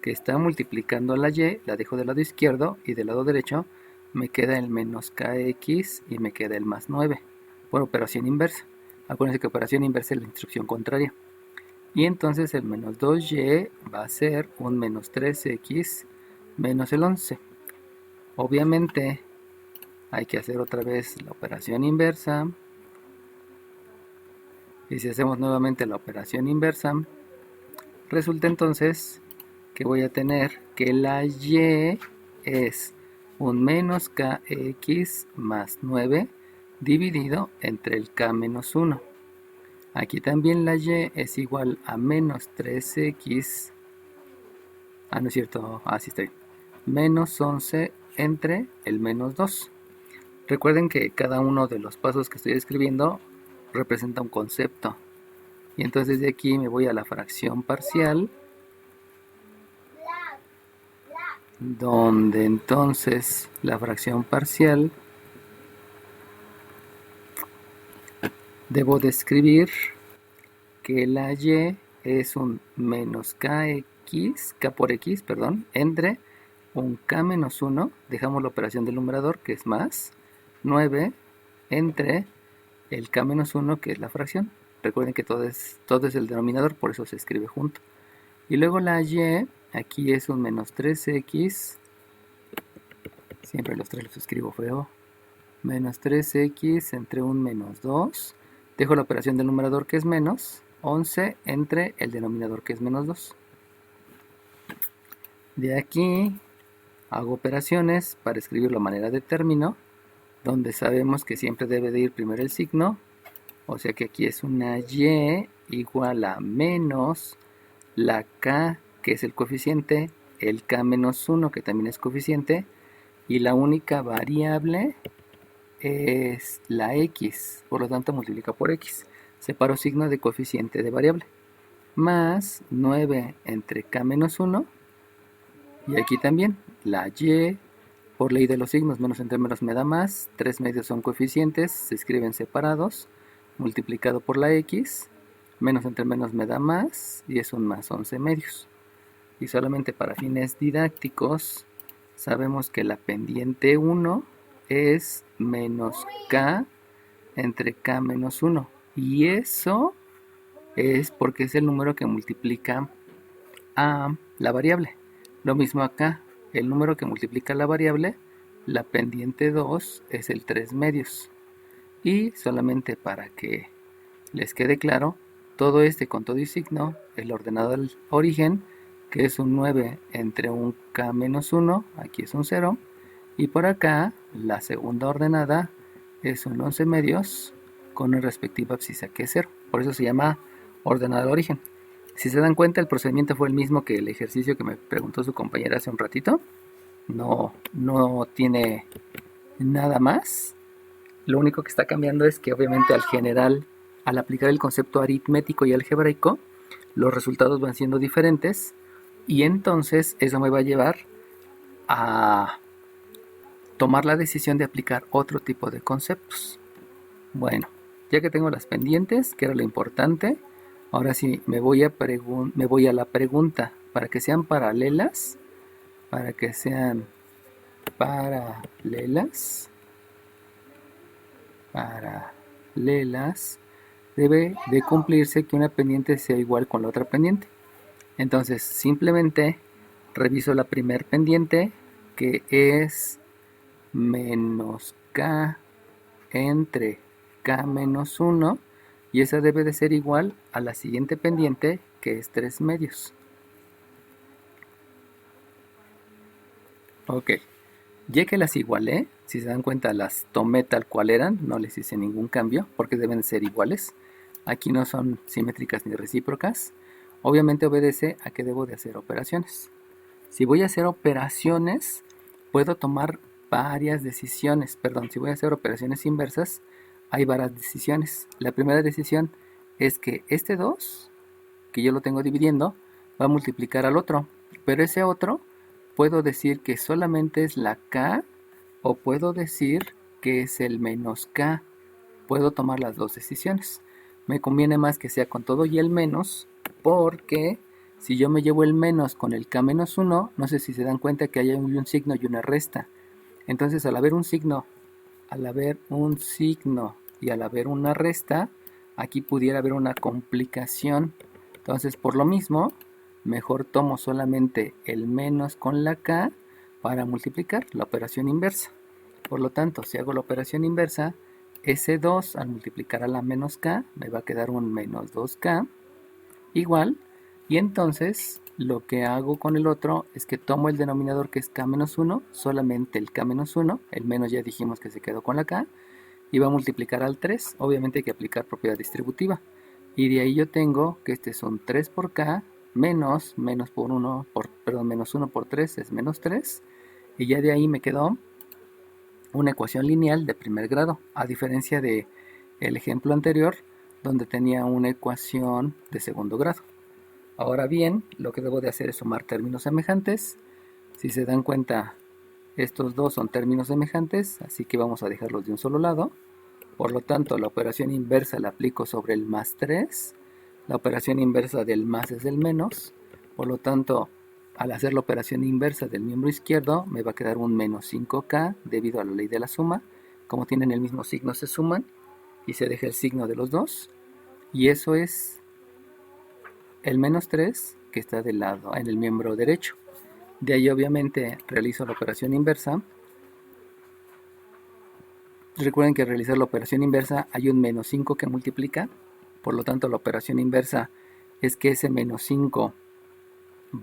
que está multiplicando a la y la dejo del lado izquierdo y del lado derecho me queda el menos kx y me queda el más 9 por operación inversa. Acuérdense que operación inversa es la instrucción contraria. Y entonces el menos 2y va a ser un menos 3x menos el 11. Obviamente hay que hacer otra vez la operación inversa. Y si hacemos nuevamente la operación inversa, resulta entonces que voy a tener que la y es un menos kx más 9 dividido entre el k menos 1. Aquí también la y es igual a menos 3x, no es cierto, así estoy, menos 11 entre el menos 2. Recuerden que cada uno de los pasos que estoy escribiendo representa un concepto. Y entonces de aquí me voy a la fracción parcial, donde entonces la fracción parcial debo de escribir que la y es un menos kx, k por x, perdón, entre un k menos 1, dejamos la operación del numerador que es más 9 entre el k menos 1 que es la fracción. Recuerden que todo es el denominador, por eso se escribe junto. Y luego la y, aquí es un menos 3x, siempre los 3 los escribo feo, menos 3x entre un menos 2, dejo la operación del numerador que es menos 11 entre el denominador que es menos 2. De aquí hago operaciones para escribirlo a manera de término, donde sabemos que siempre debe de ir primero el signo, o sea que aquí es una y igual a menos la k, que es el coeficiente, el k menos 1, que también es coeficiente, y la única variable es la x, por lo tanto multiplica por x. Separo signo de coeficiente de variable. Más 9 entre k menos 1, y aquí también la y, por ley de los signos, menos entre menos me da más, 3 medios son coeficientes, se escriben separados, multiplicado por la x, menos entre menos me da más, y es un más 11 medios. Y solamente para fines didácticos, sabemos que la pendiente 1 es menos k entre k menos 1. Y eso es porque es el número que multiplica a la variable. Lo mismo acá, el número que multiplica la variable, la pendiente 2 es el 3 medios. Y solamente para que les quede claro, todo este con todo y signo, el ordenado del origen, que es un 9 entre un k menos 1, aquí es un 0, y por acá la segunda ordenada es un 11 medios con una respectiva abscisa que es 0, por eso se llama ordenado del origen. Si se dan cuenta, el procedimiento fue el mismo que el ejercicio que me preguntó su compañera hace un ratito, no tiene nada más. Lo único que está cambiando es que obviamente al aplicar el concepto aritmético y algebraico, los resultados van siendo diferentes y entonces eso me va a llevar a tomar la decisión de aplicar otro tipo de conceptos. Bueno, ya que tengo las pendientes, que era lo importante, ahora sí me voy a la pregunta. Para que sean paralelas, debe de cumplirse que una pendiente sea igual con la otra pendiente. Entonces simplemente reviso la primer pendiente, que es menos k entre k menos 1, y esa debe de ser igual a la siguiente pendiente, que es 3 medios. Ok, ya que las igualé, si se dan cuenta las tomé tal cual eran, no les hice ningún cambio porque deben ser iguales. Aquí no son simétricas ni recíprocas. Obviamente obedece a que debo de hacer operaciones. Si voy a hacer operaciones, puedo tomar varias decisiones. Perdón, si voy a hacer operaciones inversas, hay varias decisiones. La primera decisión es que este 2, que yo lo tengo dividiendo, va a multiplicar al otro. Pero ese otro, puedo decir que solamente es la k, o puedo decir que es el menos k. Puedo tomar las dos decisiones. Me conviene más que sea con todo y el menos, porque si yo me llevo el menos con el k menos 1, no sé si se dan cuenta que hay un signo y una resta. Entonces al haber un signo y al haber una resta, aquí pudiera haber una complicación. Entonces por lo mismo, mejor tomo solamente el menos con la k para multiplicar la operación inversa. Por lo tanto, si hago la operación inversa, ese 2 al multiplicar a la menos k me va a quedar un menos 2k igual, y entonces lo que hago con el otro es que tomo el denominador, que es k menos 1, solamente el k menos 1, el menos ya dijimos que se quedó con la k, y va a multiplicar al 3, obviamente hay que aplicar propiedad distributiva, y de ahí yo tengo que este es un 3 por k, menos 1 por 3 es menos 3, y ya de ahí me quedó una ecuación lineal de primer grado, a diferencia de el ejemplo anterior, donde tenía una ecuación de segundo grado. Ahora bien, lo que debo de hacer es sumar términos semejantes. Si se dan cuenta, estos dos son términos semejantes, así que vamos a dejarlos de un solo lado. Por lo tanto, la operación inversa la aplico sobre el más 3. La operación inversa del más es el menos. Por lo tanto, al hacer la operación inversa del miembro izquierdo, me va a quedar un menos 5k debido a la ley de la suma. Como tienen el mismo signo, se suman y se deja el signo de los dos. Y eso es el menos 3 que está del lado en el miembro derecho. De ahí obviamente realizo la operación inversa. Recuerden que al realizar la operación inversa hay un menos 5 que multiplica. Por lo tanto, la operación inversa es que ese menos 5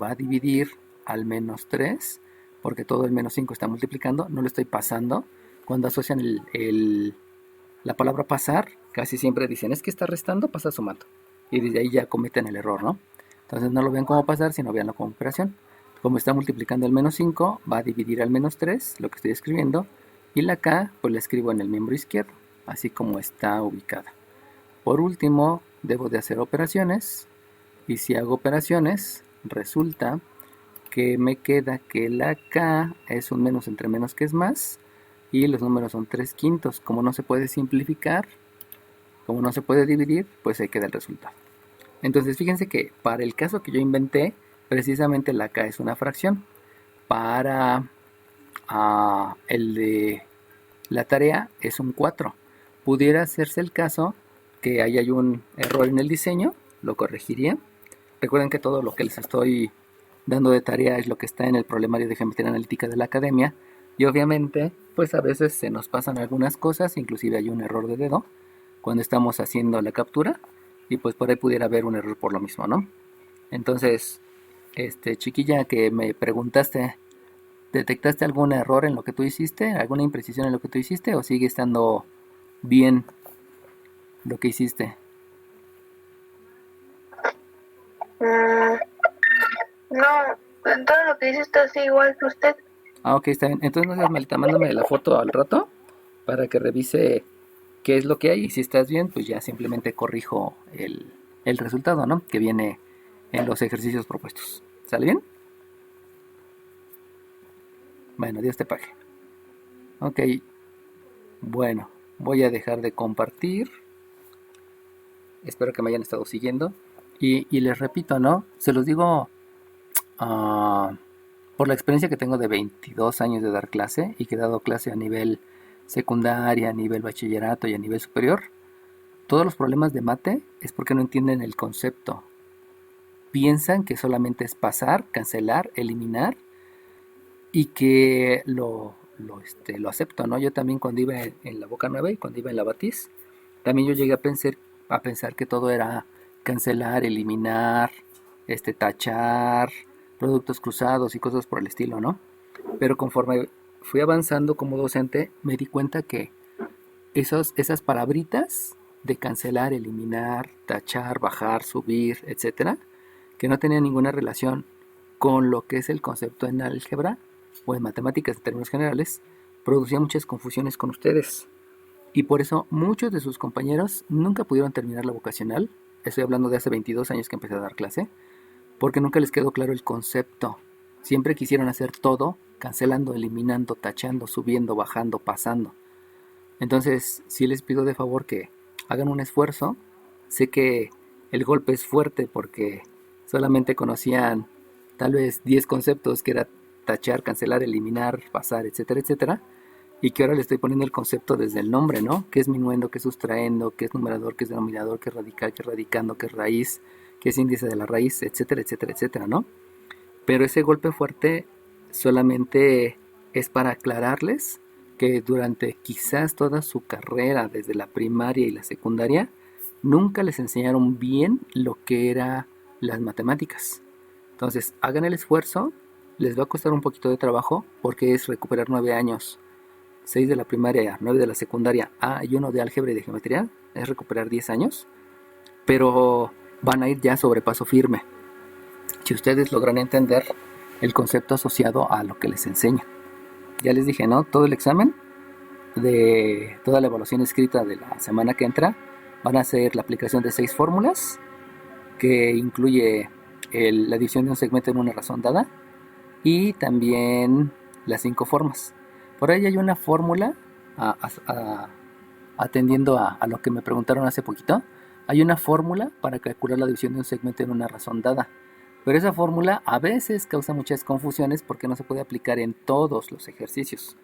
va a dividir al menos 3, porque todo el menos 5 está multiplicando, no lo estoy pasando. cuando asocian la palabra pasar, casi siempre dicen, es que está restando, pasa sumando. Y desde ahí ya cometen el error, ¿no? Entonces no lo vean como pasar, sino veanlo como operación. Como está multiplicando el menos 5, va a dividir al menos 3, lo que estoy escribiendo, y la K, pues la escribo en el miembro izquierdo, así como está ubicada. Por último, debo de hacer operaciones, y si hago operaciones, resulta que me queda que la K es un menos entre menos que es más, y los números son 3 quintos. Como no se puede simplificar, como no se puede dividir, pues ahí queda el resultado. Entonces fíjense que para el caso que yo inventé, precisamente la K es una fracción. Para el de la tarea es un 4. Pudiera hacerse el caso que ahí hay un error en el diseño, lo corregiría. Recuerden que todo lo que les estoy dando de tarea es lo que está en el problemario de geometría analítica de la academia. Y obviamente, pues a veces se nos pasan algunas cosas, inclusive hay un error de dedo cuando estamos haciendo la captura. Y pues por ahí pudiera haber un error por lo mismo, ¿no? Entonces, chiquilla que me preguntaste, ¿detectaste algún error en lo que tú hiciste? ¿Alguna imprecisión en lo que tú hiciste? ¿O sigue estando bien lo que hiciste? No, todo lo que dice está así igual que usted. Ah, ok, está bien. Entonces no seas malita, mándame la foto al rato para que revise qué es lo que hay. Y si estás bien, pues ya simplemente corrijo el resultado, ¿no? Que viene en los ejercicios propuestos. ¿Sale bien? Bueno, Dios te pague. Ok, bueno, voy a dejar de compartir. Espero que me hayan estado siguiendo. Y les repito, ¿no? Se los digo por la experiencia que tengo de 22 años de dar clase y que he dado clase a nivel secundaria, a nivel bachillerato y a nivel superior. Todos los problemas de mate es porque no entienden el concepto. Piensan que solamente es pasar, cancelar, eliminar y que lo acepto, ¿no? Yo también cuando iba en la Boca Nueva y cuando iba en la Batiz, también yo llegué a pensar que todo era cancelar, eliminar, tachar, productos cruzados y cosas por el estilo, ¿no? Pero conforme fui avanzando como docente, me di cuenta que esas palabritas de cancelar, eliminar, tachar, bajar, subir, etcétera, que no tenían ninguna relación con lo que es el concepto en álgebra o en matemáticas en términos generales, producía muchas confusiones con ustedes. Y por eso muchos de sus compañeros nunca pudieron terminar la vocacional. Estoy hablando de hace 22 años que empecé a dar clase, porque nunca les quedó claro el concepto. Siempre quisieron hacer todo, cancelando, eliminando, tachando, subiendo, bajando, pasando. Entonces, sí les pido de favor que hagan un esfuerzo. Sé que el golpe es fuerte porque solamente conocían tal vez 10 conceptos, que era tachar, cancelar, eliminar, pasar, etcétera, etcétera. Y que ahora le estoy poniendo el concepto desde el nombre, ¿no? ¿Qué es minuendo, qué es sustraendo, qué es numerador, qué es denominador, qué es radical, qué es radicando, qué es raíz, qué es índice de la raíz, etcétera, etcétera, etcétera, ¿no? Pero ese golpe fuerte solamente es para aclararles que durante quizás toda su carrera, desde la primaria y la secundaria, nunca les enseñaron bien lo que era las matemáticas. Entonces, hagan el esfuerzo, les va a costar un poquito de trabajo porque es recuperar 9 años, 6 de la primaria, 9 de la secundaria, y 1 de álgebra y de geometría, es recuperar 10 años, pero van a ir ya sobre paso firme si ustedes logran entender el concepto asociado a lo que les enseño. Ya les dije, ¿no? Todo el examen de toda la evaluación escrita de la semana que entra van a ser la aplicación de 6 fórmulas, que incluye la división de un segmento en una razón dada y también las 5 formas. Por ahí hay una fórmula, atendiendo a lo que me preguntaron hace poquito, hay una fórmula para calcular la división de un segmento en una razón dada. Pero esa fórmula a veces causa muchas confusiones porque no se puede aplicar en todos los ejercicios.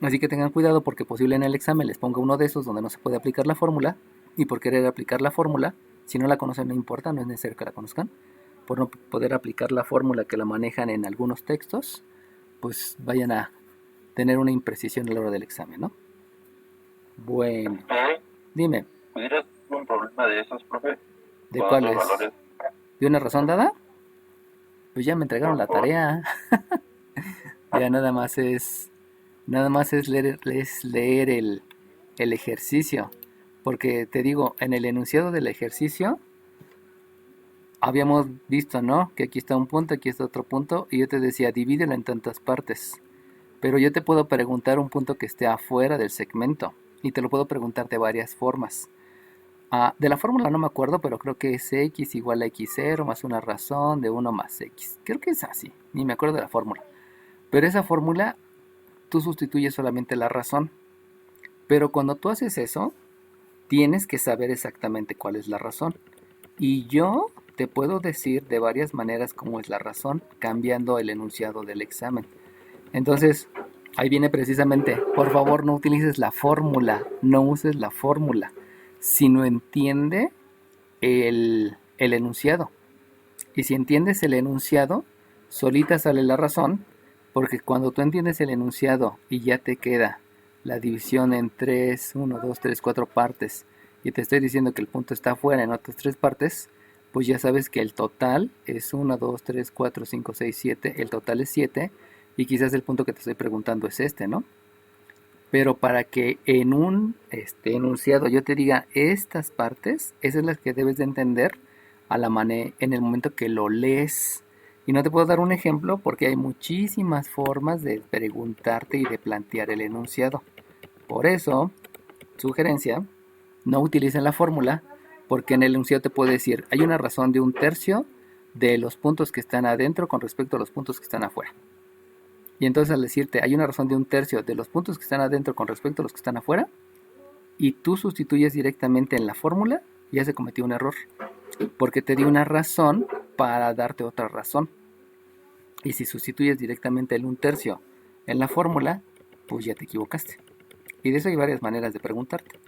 Así que tengan cuidado porque posible en el examen les ponga uno de esos donde no se puede aplicar la fórmula, y por querer aplicar la fórmula, si no la conocen no importa, no es necesario que la conozcan, por no poder aplicar la fórmula que la manejan en algunos textos, pues vayan a tener una imprecisión a la hora del examen, ¿no? Bueno, dime. ¿Pudieras tener un problema de esos, profe? ¿De cuáles? Valores. ¿De una razón dada? Pues ya me entregaron la tarea. Ya nada más es Nada más es leer el ejercicio. Porque te digo, en el enunciado del ejercicio habíamos visto, ¿no? Que aquí está un punto, aquí está otro punto, y yo te decía, divídelo en tantas partes. Pero yo te puedo preguntar un punto que esté afuera del segmento, y te lo puedo preguntar de varias formas. De la fórmula no me acuerdo, pero creo que es x igual a x0 más una razón de 1 más x. Creo que es así, ni me acuerdo de la fórmula. Pero esa fórmula, tú sustituyes solamente la razón. Pero cuando tú haces eso, tienes que saber exactamente cuál es la razón. Y yo te puedo decir de varias maneras cómo es la razón, cambiando el enunciado del examen. Entonces, ahí viene precisamente, por favor no utilices la fórmula, no uses la fórmula, sino entiende el enunciado. Y si entiendes el enunciado, solita sale la razón, porque cuando tú entiendes el enunciado y ya te queda la división en 3, 1, 2, 3, 4 partes, y te estoy diciendo que el punto está afuera en otras 3 partes, pues ya sabes que el total es 1, 2, 3, 4, 5, 6, 7, el total es 7, y quizás el punto que te estoy preguntando es este, ¿no? Pero para que en un enunciado yo te diga estas partes, esas es las que debes de entender en el momento que lo lees. Y no te puedo dar un ejemplo porque hay muchísimas formas de preguntarte y de plantear el enunciado. Por eso, sugerencia, no utilicen la fórmula, porque en el enunciado te puede decir, hay una razón de 1/3 de los puntos que están adentro con respecto a los puntos que están afuera. Y entonces al decirte, hay una razón de 1/3 de los puntos que están adentro con respecto a los que están afuera, y tú sustituyes directamente en la fórmula, ya se cometió un error, porque te di una razón para darte otra razón. Y si sustituyes directamente el 1/3 en la fórmula, pues ya te equivocaste. Y de eso hay varias maneras de preguntarte.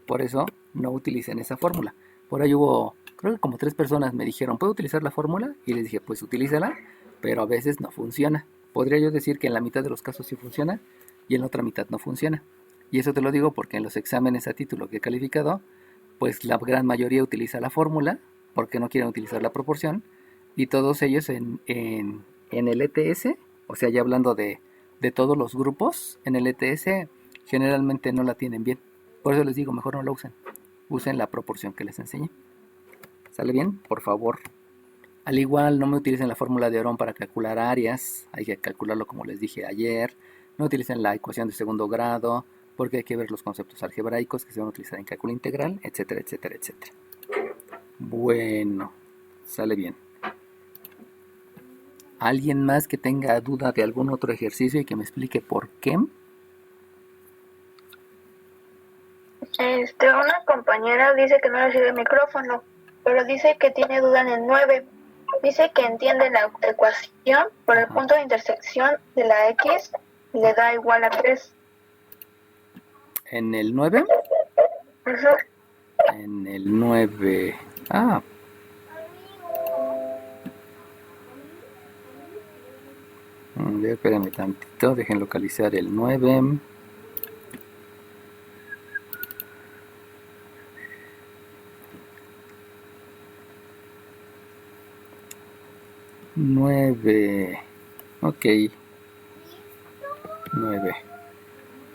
Por eso no utilicen esa fórmula. Por ahí creo que como 3 personas me dijeron, ¿puedo utilizar la fórmula? Y les dije, pues utilízala, pero a veces no funciona. Podría yo decir que en la mitad de los casos sí funciona y en la otra mitad no funciona. Y eso te lo digo porque en los exámenes a título que he calificado, pues la gran mayoría utiliza la fórmula porque no quieren utilizar la proporción, y todos ellos en el ETS, o sea, ya hablando de todos los grupos, en el ETS generalmente no la tienen bien. Por eso les digo, mejor no la usen. Usen la proporción que les enseñé. ¿Sale bien? Por favor. Al igual, no me utilicen la fórmula de Orón para calcular áreas. Hay que calcularlo como les dije ayer. No utilicen la ecuación de segundo grado, porque hay que ver los conceptos algebraicos que se van a utilizar en cálculo integral, etcétera, etcétera, etcétera. Bueno, sale bien. ¿Alguien más que tenga duda de algún otro ejercicio y que me explique por qué? Una compañera dice que no le sirve el micrófono, pero dice que tiene duda en el 9. Dice que entiende la ecuación por el punto de intersección de la X le da igual a 3. ¿En el 9? En el 9. A ver, espérame tantito, dejen localizar el 9. Ok. 9.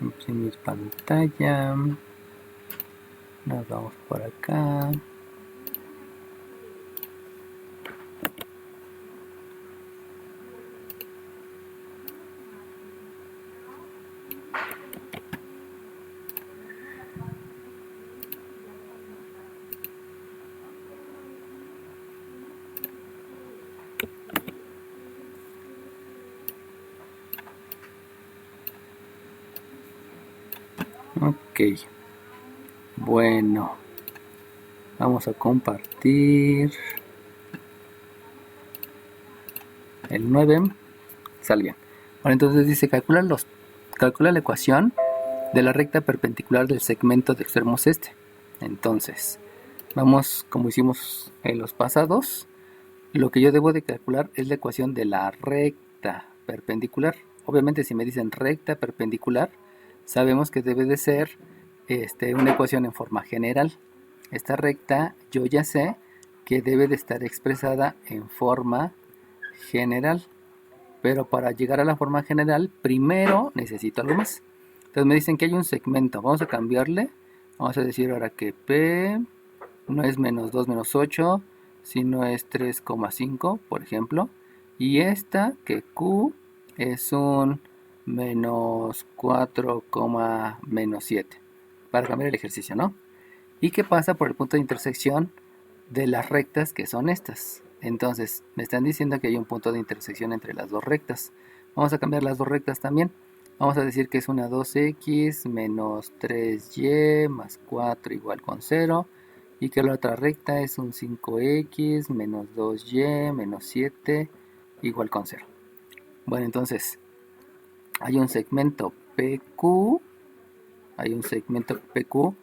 Imprimir pantalla. Nos vamos por acá. Ok, bueno, vamos a compartir el 9, sale bien. Bueno, entonces dice, calcula la ecuación de la recta perpendicular del segmento de extremos este. Entonces, vamos como hicimos en los pasados, lo que yo debo de calcular es la ecuación de la recta perpendicular. Obviamente si me dicen recta perpendicular, sabemos que debe de ser una ecuación en forma general. Esta recta yo ya sé que debe de estar expresada en forma general. Pero para llegar a la forma general, primero necesito algo más. Entonces me dicen que hay un segmento. Vamos a cambiarle. Vamos a decir ahora que P no es menos 2 menos 8, sino es 3,5, por ejemplo. Y esta, que Q, es un menos 4, menos 7. Para cambiar el ejercicio, ¿no? ¿Y qué pasa por el punto de intersección de las rectas que son estas? Entonces, me están diciendo que hay un punto de intersección entre las dos rectas. Vamos a cambiar las dos rectas también. Vamos a decir que es una 2x menos 3y más 4 igual con 0. Y que la otra recta es un 5x menos 2y menos 7 igual con 0. Bueno, entonces, hay un segmento PQ. Hay un segmento PQ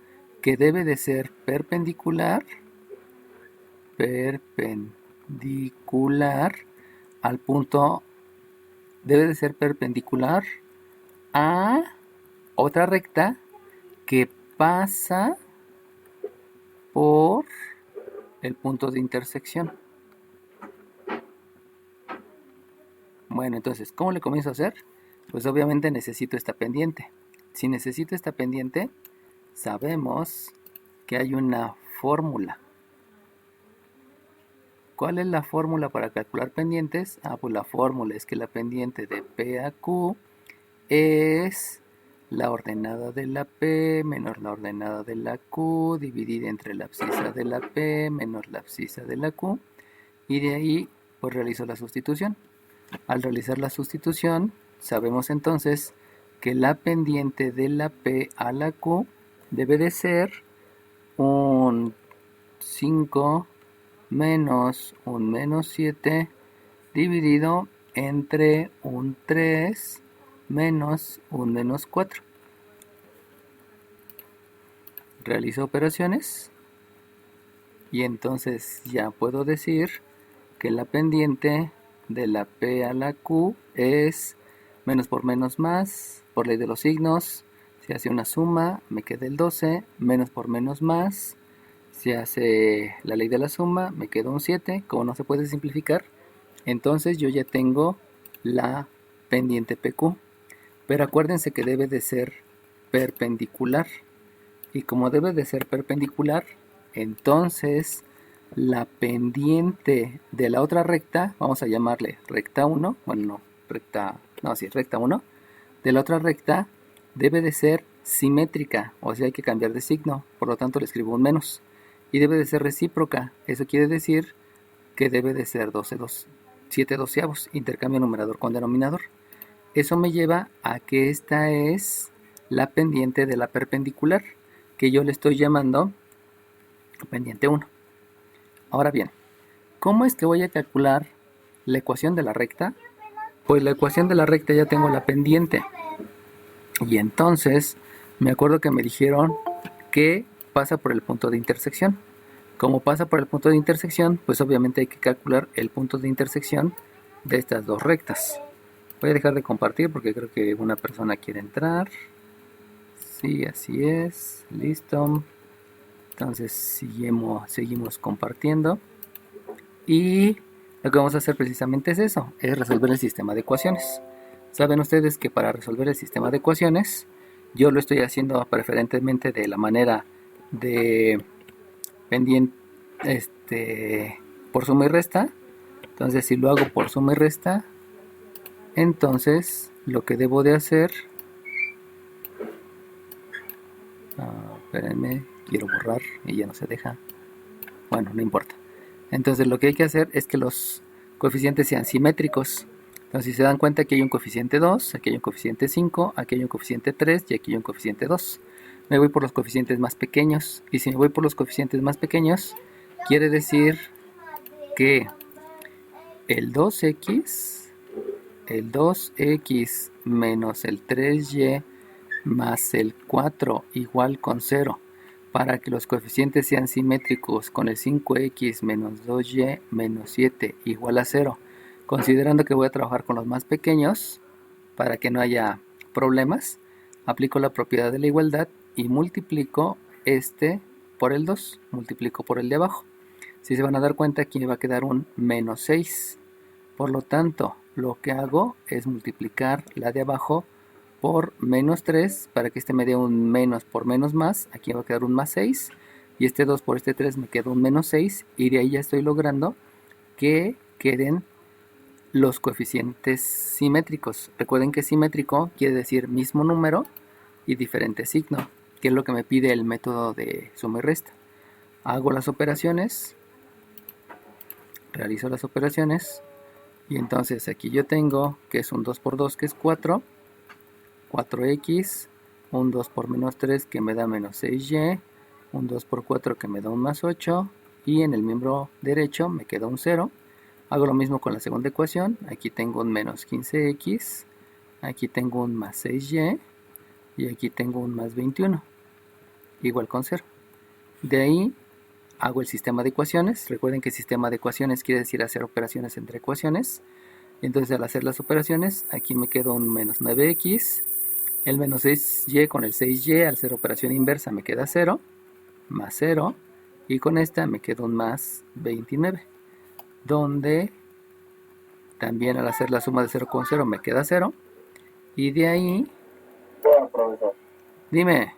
que debe de ser perpendicular al punto, debe de ser perpendicular a otra recta que pasa por el punto de intersección. Bueno, entonces, ¿cómo le comienzo a hacer? Pues obviamente necesito esta pendiente. Si necesito esta pendiente, sabemos que hay una fórmula. ¿Cuál es la fórmula para calcular pendientes? Pues la fórmula es que la pendiente de P a Q es la ordenada de la P menos la ordenada de la Q dividida entre la abscisa de la P menos la abscisa de la Q. Y de ahí pues realizo la sustitución. Al realizar la sustitución, sabemos entonces que la pendiente de la P a la Q debe de ser un 5 menos un menos 7 dividido entre un 3 menos un menos 4. Realizo operaciones y entonces ya puedo decir que la pendiente de la P a la Q es menos por menos más, por ley de los signos, se hace una suma, me queda el 12, menos por menos más, se hace la ley de la suma, me queda un 7, como no se puede simplificar, entonces yo ya tengo la pendiente PQ, pero acuérdense que debe de ser perpendicular, y como debe de ser perpendicular, entonces la pendiente de la otra recta, vamos a llamarle recta 1, recta 1, de la otra recta debe de ser simétrica, o sea hay que cambiar de signo, por lo tanto le escribo un menos, y debe de ser recíproca, eso quiere decir que debe de ser 7 doceavos, intercambio numerador con denominador. Eso me lleva a que esta es la pendiente de la perpendicular, que yo le estoy llamando pendiente 1. Ahora bien, ¿cómo es que voy a calcular la ecuación de la recta? Pues la ecuación de la recta ya tengo la pendiente. Y entonces me acuerdo que me dijeron que pasa por el punto de intersección. Como pasa por el punto de intersección, pues obviamente hay que calcular el punto de intersección de estas dos rectas. Voy a dejar de compartir porque creo que una persona quiere entrar. Sí, así es. Listo. Entonces seguimos compartiendo. Y lo que vamos a hacer precisamente es eso, es resolver el sistema de ecuaciones. Saben ustedes que para resolver el sistema de ecuaciones, yo lo estoy haciendo preferentemente de la manera de pendiente, por suma y resta. Entonces si lo hago por suma y resta, entonces lo que debo de hacer, espérenme, quiero borrar y ya no se deja, bueno, no importa. Entonces lo que hay que hacer es que los coeficientes sean simétricos. Entonces si se dan cuenta, aquí hay un coeficiente 2, aquí hay un coeficiente 5, aquí hay un coeficiente 3 y aquí hay un coeficiente 2. Me voy por los coeficientes más pequeños, y si me voy por los coeficientes más pequeños, quiere decir que el 2x menos el 3y más el 4 igual con 0. Para que los coeficientes sean simétricos con el 5x menos 2y menos 7 igual a 0, considerando que voy a trabajar con los más pequeños para que no haya problemas, aplico la propiedad de la igualdad y multiplico este por el 2, multiplico por el de abajo. Si se van a dar cuenta, aquí me va a quedar un menos 6. Por lo tanto, lo que hago es multiplicar la de abajo por menos 3 para que este me dé un menos por menos más. Aquí va a quedar un más 6 y este 2 por este 3 me queda un menos 6 y de ahí ya estoy logrando que queden los coeficientes simétricos. Recuerden que simétrico quiere decir mismo número y diferente signo, que es lo que me pide el método de suma y resta. Hago las operaciones, realizo las operaciones y entonces aquí yo tengo que es un 2 por 2 que es 4, 4x, un 2 por menos 3 que me da menos 6y, un 2 por 4 que me da un más 8 y en el miembro derecho me queda un 0. Hago lo mismo con la segunda ecuación, aquí tengo un menos 15x, aquí tengo un más 6y y aquí tengo un más 21, igual con 0. De ahí hago el sistema de ecuaciones. Recuerden que sistema de ecuaciones quiere decir hacer operaciones entre ecuaciones. Entonces al hacer las operaciones, aquí me queda un menos 9x, el menos 6y con el 6y, al hacer operación inversa me queda 0, más 0, y con esta me queda un más 29, donde también al hacer la suma de 0 con 0 me queda 0, y de ahí, Bueno, profesor, dime,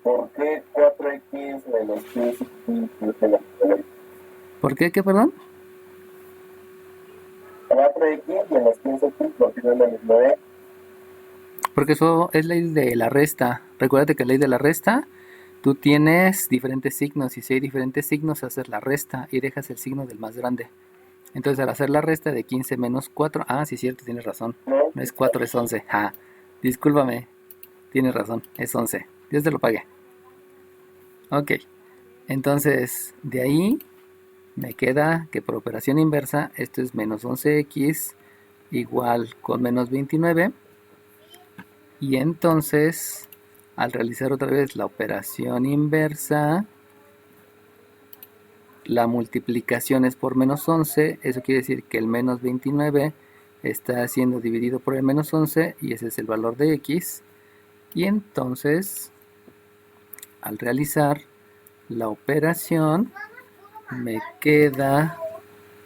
¿por qué 4x menos 15 incluye la diferencia? ¿por qué? ¿Qué, perdón? 4x menos 15x no tienen la misma de. Porque eso es ley de la resta. Recuérdate que ley de la resta, tú tienes diferentes signos y si hay diferentes signos haces la resta y dejas el signo del más grande. Entonces al hacer la resta de 15 menos 4, sí es cierto, tienes razón. No es 4, es 11. Discúlpame, tienes razón, es 11. Dios te lo pague. Ok, entonces de ahí me queda que por operación inversa esto es menos 11x igual con menos 29. Y entonces, al realizar otra vez la operación inversa, la multiplicación es por menos 11. Eso quiere decir que el menos 29 está siendo dividido por el menos 11 y ese es el valor de x. Y entonces, al realizar la operación, me queda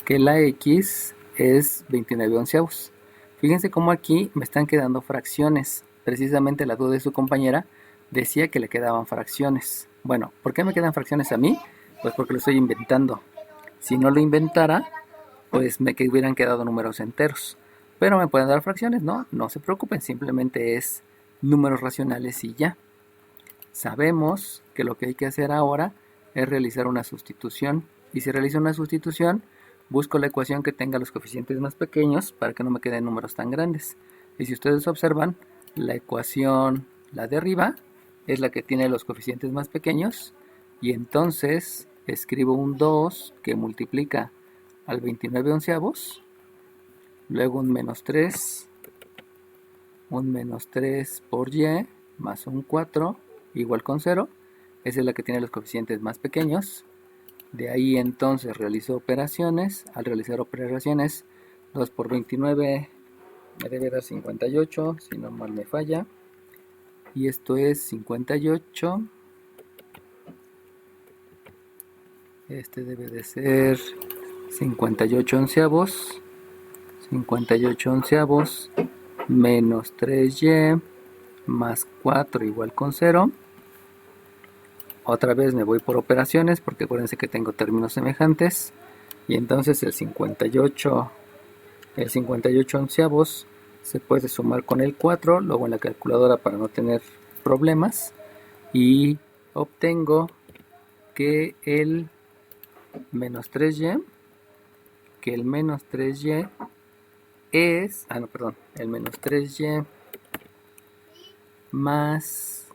que la x es 29 onceavos. Fíjense cómo aquí me están quedando fracciones. Precisamente la duda de su compañera decía que le quedaban fracciones. Bueno, ¿por qué me quedan fracciones a mí? Pues porque lo estoy inventando. Si no lo inventara, pues me hubieran quedado números enteros. Pero me pueden dar fracciones, ¿no? No se preocupen, simplemente es números racionales y ya. Sabemos que lo que hay que hacer ahora es realizar una sustitución. Y si realizo una sustitución, busco la ecuación que tenga los coeficientes más pequeños para que no me queden números tan grandes. Y si ustedes observan, la ecuación, la de arriba, es la que tiene los coeficientes más pequeños. Y entonces escribo un 2 que multiplica al 29 onceavos. Luego un menos 3 por y más un 4 igual con 0. Esa es la que tiene los coeficientes más pequeños. De ahí entonces realizo operaciones. Al realizar operaciones, 2 por 29 me debe dar 58, si no mal me falla. Y esto es 58. Este debe de ser 58 onceavos. 58 onceavos menos 3y más 4 igual con 0. Otra vez me voy por operaciones porque acuérdense que tengo términos semejantes. Y entonces el 58 onceavos se puede sumar con el 4, luego en la calculadora para no tener problemas. Y obtengo que el menos 3y, es, el menos 3y más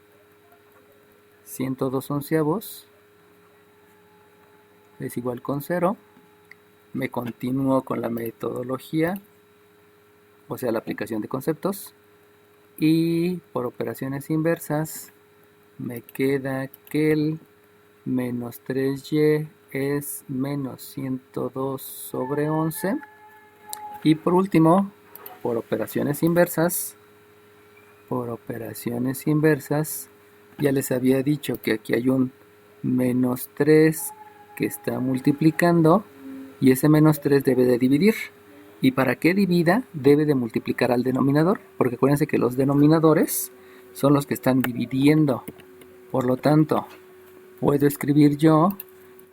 102 onceavos es igual con 0. Me continúo con la metodología, o sea la aplicación de conceptos, y por operaciones inversas me queda que el menos 3y es menos 102 sobre 11. Y por último, por operaciones inversas, ya les había dicho que aquí hay un menos 3 que está multiplicando y ese menos 3 debe de dividir. Y para que divida, debe de multiplicar al denominador, porque acuérdense que los denominadores son los que están dividiendo. Por lo tanto, puedo escribir yo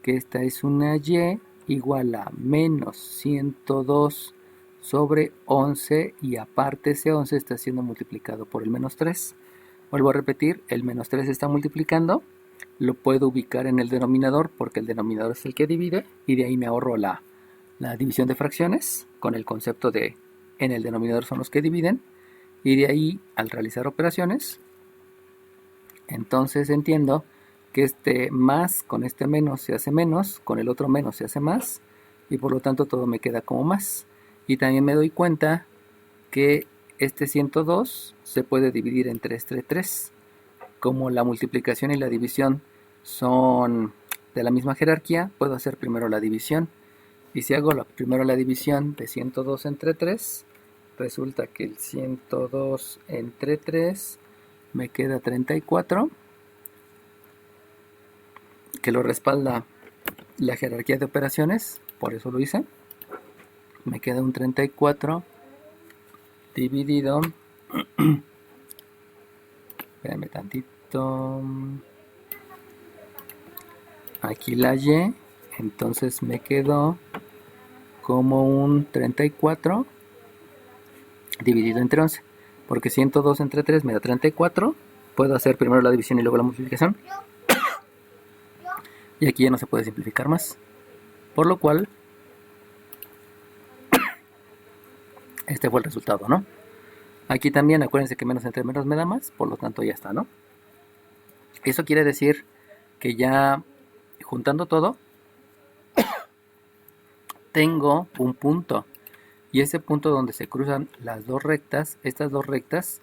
que esta es una y igual a menos 102 sobre 11 y aparte ese 11 está siendo multiplicado por el menos 3. Vuelvo a repetir, el menos 3 está multiplicando, lo puedo ubicar en el denominador porque el denominador es el que divide y de ahí me ahorro la división de fracciones con el concepto de en el denominador son los que dividen y de ahí al realizar operaciones, entonces entiendo que este más con este menos se hace menos, con el otro menos se hace más y por lo tanto todo me queda como más. Y también me doy cuenta que este 102 se puede dividir entre este 3. Como la multiplicación y la división son de la misma jerarquía, puedo hacer primero la división. Y si hago primero la división de 102 entre 3, resulta que el 102 entre 3 me queda 34, que lo respalda la jerarquía de operaciones, por eso lo hice. Me queda un 34 dividido, espérame tantito, aquí la y, entonces me quedó como un 34 dividido entre 11, porque 102 entre 3 me da 34, puedo hacer primero la división y luego la multiplicación, y aquí ya no se puede simplificar más, por lo cual este fue el resultado, ¿no? Aquí también acuérdense que menos entre menos me da más, por lo tanto ya está, ¿no? Eso quiere decir que ya juntando todo, tengo un punto. Y ese punto donde se cruzan las dos rectas, estas dos rectas,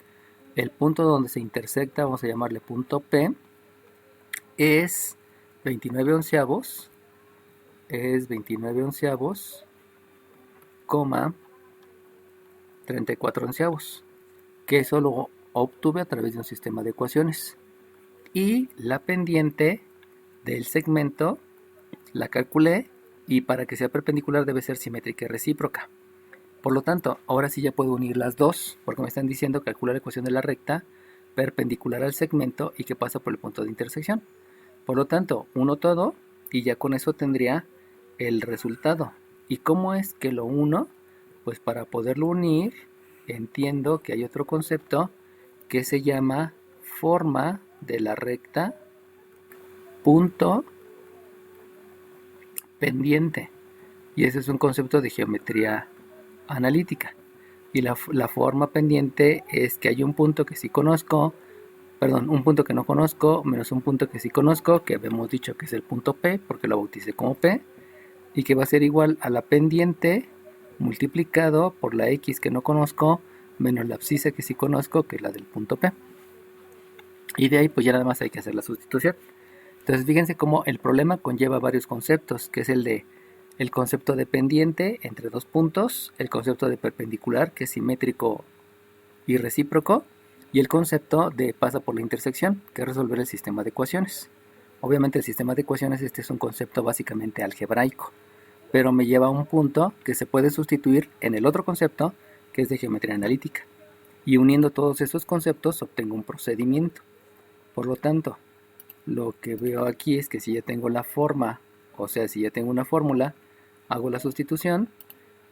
el punto donde se intersecta, vamos a llamarle punto P, es 29 onceavos, coma 34 onceavos, que eso lo obtuve a través de un sistema de ecuaciones. Y la pendiente del segmento la calculé y para que sea perpendicular debe ser simétrica y recíproca. Por lo tanto, ahora sí ya puedo unir las dos, porque me están diciendo calcular la ecuación de la recta perpendicular al segmento y que pasa por el punto de intersección. Por lo tanto, uno todo y ya con eso tendría el resultado. ¿Y cómo es que lo uno? Pues para poderlo unir, entiendo que hay otro concepto que se llama forma de la recta punto pendiente. Y ese es un concepto de geometría analítica. Y la forma pendiente es que hay un punto que sí conozco, un punto que no conozco, menos un punto que sí conozco, que habíamos dicho que es el punto P, porque lo bauticé como P, y que va a ser igual a la pendiente multiplicado por la X que no conozco, menos la abscisa que sí conozco, que es la del punto P. Y de ahí pues ya nada más hay que hacer la sustitución. Entonces fíjense cómo el problema conlleva varios conceptos, que es el concepto de pendiente entre dos puntos, el concepto de perpendicular, que es simétrico y recíproco, y el concepto de pasa por la intersección, que es resolver el sistema de ecuaciones. Obviamente el sistema de ecuaciones este es un concepto básicamente algebraico, pero me lleva a un punto que se puede sustituir en el otro concepto, que es de geometría analítica. Y uniendo todos esos conceptos obtengo un procedimiento. Por lo tanto, lo que veo aquí es que si ya tengo la forma, o sea, si ya tengo una fórmula, hago la sustitución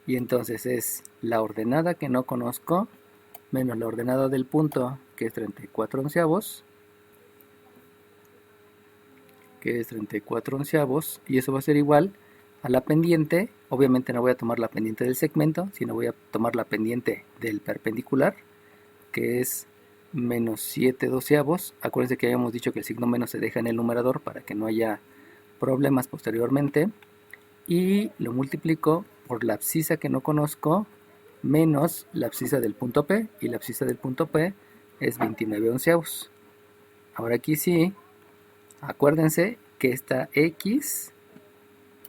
y entonces es la ordenada que no conozco menos la ordenada del punto, que es 34 onceavos, y eso va a ser igual a la pendiente. Obviamente no voy a tomar la pendiente del segmento, sino voy a tomar la pendiente del perpendicular, que es menos 7 doceavos. Acuérdense que habíamos dicho que el signo menos se deja en el numerador para que no haya problemas posteriormente. Y lo multiplico por la abscisa que no conozco menos la abscisa del punto P, y la abscisa del punto P es 29 onceavos. Ahora aquí sí, acuérdense que esta X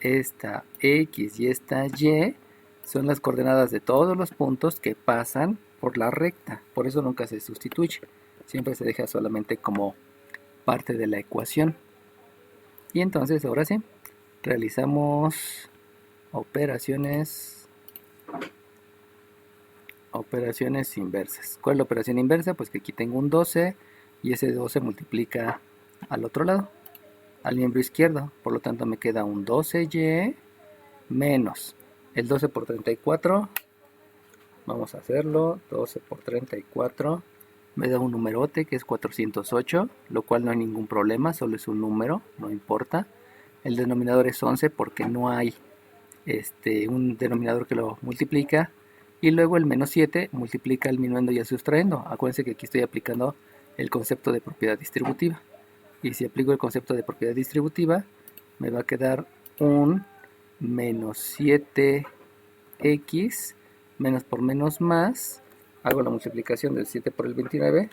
y esta Y son las coordenadas de todos los puntos que pasan por la recta, por eso nunca se sustituye, siempre se deja solamente como parte de la ecuación. Y entonces ahora sí, realizamos operaciones operaciones inversas. ¿Cuál es la operación inversa? Pues que aquí tengo un 12 y ese 12 multiplica al otro lado, al miembro izquierdo. Por lo tanto me queda un 12y menos el 12 por 34. Vamos a hacerlo. 12 por 34 me da un numerote que es 408, lo cual no hay ningún problema, solo es un número, no importa. El denominador es 11 porque no hay un denominador que lo multiplica. Y luego el menos 7 multiplica el minuendo y el sustraendo. Acuérdense que aquí estoy aplicando el concepto de propiedad distributiva. Y si aplico el concepto de propiedad distributiva, me va a quedar un menos 7x menos por menos más. Hago la multiplicación del 7 por el 29.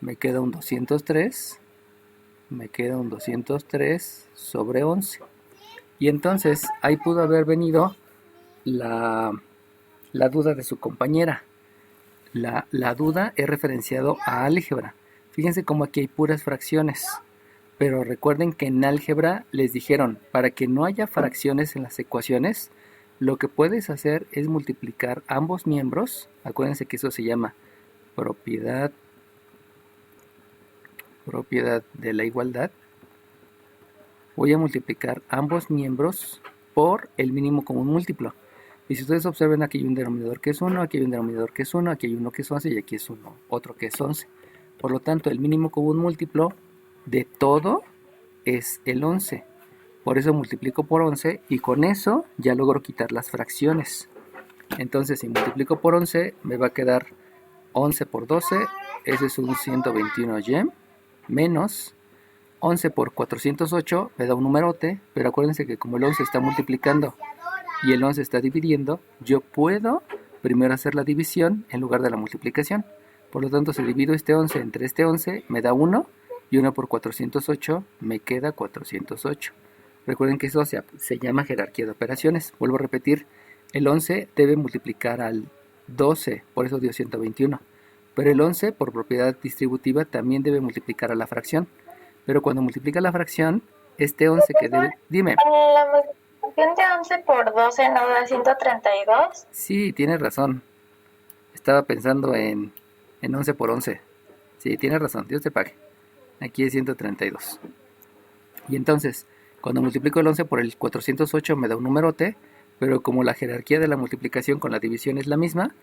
Me queda un 203. Me queda un 203 sobre 11. Y entonces ahí pudo haber venido la duda de su compañera. La duda es referenciado a álgebra. Fíjense cómo aquí hay puras fracciones. Pero recuerden que en álgebra les dijeron, para que no haya fracciones en las ecuaciones, lo que puedes hacer es multiplicar ambos miembros. Acuérdense que eso se llama propiedad de la igualdad. Voy a multiplicar ambos miembros por el mínimo común múltiplo. Y si ustedes observan, aquí hay un denominador que es 1, aquí hay un denominador que es 1, aquí hay uno que es 11 y aquí es otro que es 11. Por lo tanto, el mínimo común múltiplo de todo es el 11. Por eso multiplico por 11 y con eso ya logro quitar las fracciones. Entonces, si multiplico por 11, me va a quedar 11 por 12, ese es un 121y, menos 11 por 408, me da un numerote, pero acuérdense que como el 11 está multiplicando y el 11 está dividiendo, yo puedo primero hacer la división en lugar de la multiplicación. Por lo tanto, si divido este 11 entre este 11, me da 1, y 1 por 408 me queda 408. Recuerden que eso se llama jerarquía de operaciones. Vuelvo a repetir, el 11 debe multiplicar al 12, por eso dio 121. Pero el 11, por propiedad distributiva, también debe multiplicar a la fracción. Pero cuando multiplica la fracción, este 11 que debe... Dime. ¿La multiplicación de 11 por 12 no da 132? Sí, tienes razón. Estaba pensando en 11 por 11. Sí, tienes razón, Dios te pague. Aquí es 132. Y entonces, cuando multiplico el 11 por el 408 me da un numerote, pero como la jerarquía de la multiplicación con la división es la misma,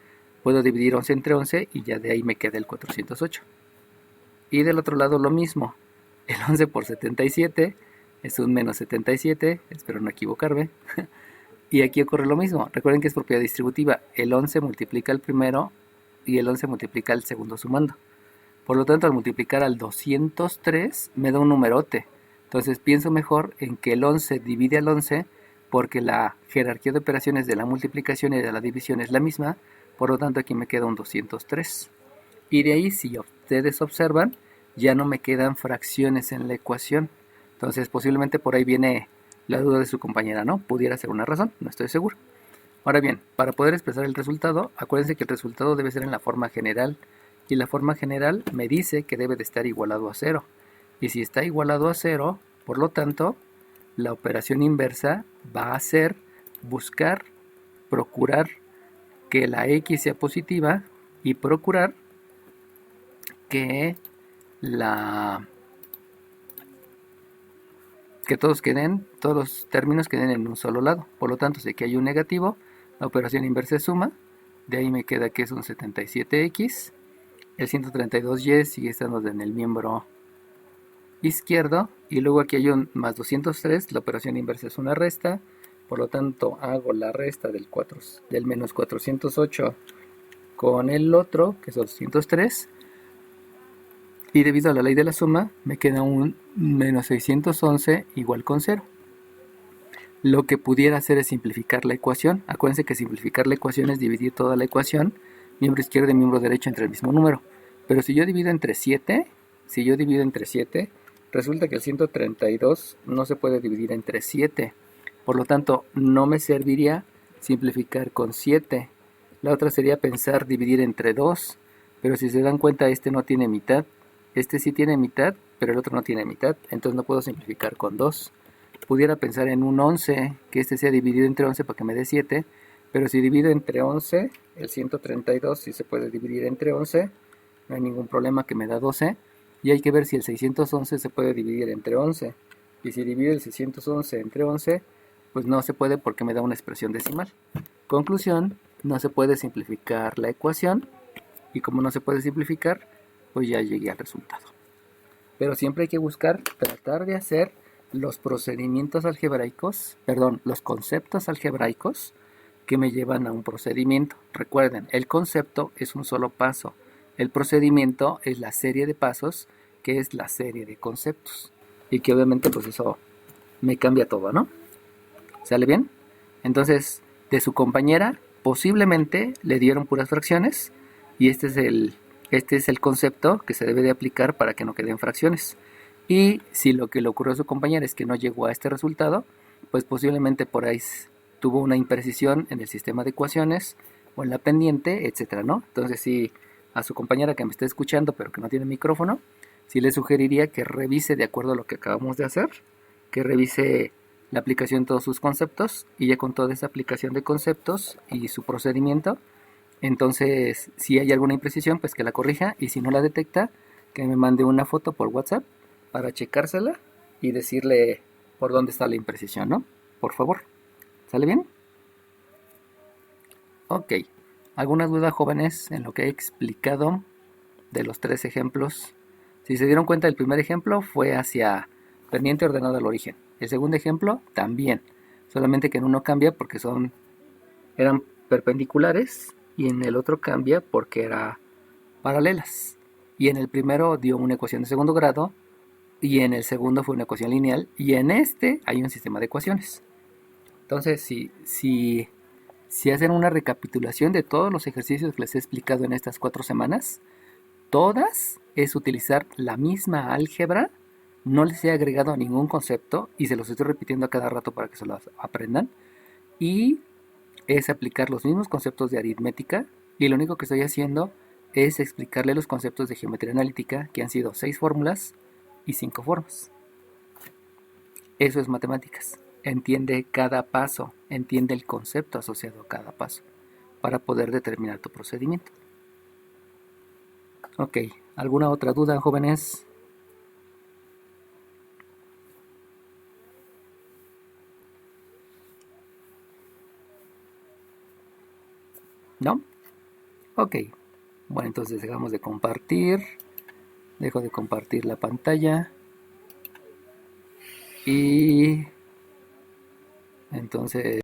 puedo dividir 11 entre 11 y ya de ahí me queda el 408. Y del otro lado lo mismo. El 11 por 77 es un menos 77, espero no equivocarme. Y aquí ocurre lo mismo. Recuerden que es propiedad distributiva. El 11 multiplica al primero y el 11 multiplica al segundo sumando. Por lo tanto, al multiplicar al 203 me da un numerote. Entonces pienso mejor en que el 11 divide al 11 porque la jerarquía de operaciones de la multiplicación y de la división es la misma. Por lo tanto, aquí me queda un 203. Y de ahí, si ustedes observan, ya no me quedan fracciones en la ecuación. Entonces, posiblemente por ahí viene la duda de su compañera, ¿no? Pudiera ser una razón, no estoy seguro. Ahora bien, para poder expresar el resultado, acuérdense que el resultado debe ser en la forma general. Y la forma general me dice que debe de estar igualado a 0. Y si está igualado a 0, por lo tanto, la operación inversa va a ser buscar, procurar que la x sea positiva y procurar que todos los términos queden en un solo lado. Por lo tanto, si aquí hay un negativo, la operación inversa es suma. De ahí me queda que es un 77x. El 132y sigue estando en el miembro izquierdo. Y luego aquí hay un más 203. La operación inversa es una resta. Por lo tanto, hago la resta del menos 408 con el otro, que es 203. Y debido a la ley de la suma, me queda un menos 611 igual con 0. Lo que pudiera hacer es simplificar la ecuación. Acuérdense que simplificar la ecuación es dividir toda la ecuación, miembro izquierdo y miembro derecho, entre el mismo número. Pero si yo divido entre 7, resulta que el 132 no se puede dividir entre 7. Por lo tanto, no me serviría simplificar con 7. La otra sería pensar dividir entre 2. Pero si se dan cuenta, este no tiene mitad. Este sí tiene mitad, pero el otro no tiene mitad. Entonces no puedo simplificar con 2. Pudiera pensar en un 11, que este sea dividido entre 11 para que me dé 7. Pero si divido entre 11, el 132 sí se puede dividir entre 11, no hay ningún problema, que me da 12. Y hay que ver si el 611 se puede dividir entre 11. Y si divido el 611 entre 11, pues no se puede porque me da una expresión decimal. Conclusión, no se puede simplificar la ecuación. Y como no se puede simplificar, pues ya llegué al resultado. Pero siempre hay que buscar, tratar de hacer los procedimientos algebraicos, los conceptos algebraicos que me llevan a un procedimiento. Recuerden, el concepto es un solo paso. El procedimiento es la serie de pasos, que es la serie de conceptos. Y que obviamente pues eso me cambia todo, ¿no? ¿Sale bien? Entonces, de su compañera, posiblemente le dieron puras fracciones. Y este es el concepto que se debe de aplicar para que no queden fracciones. Y si lo que le ocurrió a su compañera es que no llegó a este resultado, pues posiblemente por ahí tuvo una imprecisión en el sistema de ecuaciones o en la pendiente, etcétera, ¿no? Entonces, si a su compañera que me está escuchando pero que no tiene micrófono, sí le sugeriría que revise de acuerdo a lo que acabamos de hacer, que revise la aplicación de todos sus conceptos, y ya con toda esa aplicación de conceptos y su procedimiento, entonces si hay alguna imprecisión pues que la corrija, y si no la detecta, que me mande una foto por WhatsApp para checársela y decirle por dónde está la imprecisión, ¿no? Por favor. ¿Sale bien? Ok. ¿Alguna duda, jóvenes, en lo que he explicado de los 3 ejemplos? Si se dieron cuenta, el primer ejemplo fue hacia pendiente ordenado al origen. El segundo ejemplo también. Solamente que en uno cambia porque eran perpendiculares, y en el otro cambia porque eran paralelas. Y en el primero dio una ecuación de segundo grado, y en el segundo fue una ecuación lineal, y en este hay un sistema de ecuaciones. Entonces, si hacen una recapitulación de todos los ejercicios que les he explicado en estas 4 semanas, todas es utilizar la misma álgebra, no les he agregado ningún concepto, y se los estoy repitiendo a cada rato para que se los aprendan, y es aplicar los mismos conceptos de aritmética, y lo único que estoy haciendo es explicarle los conceptos de geometría analítica, que han sido 6 fórmulas y 5 formas. Eso es matemáticas. Entiende cada paso, entiende el concepto asociado a cada paso para poder determinar tu procedimiento. Ok, ¿alguna otra duda, jóvenes? ¿No? Ok, bueno, entonces dejamos de compartir. Dejo de compartir la pantalla. Y entonces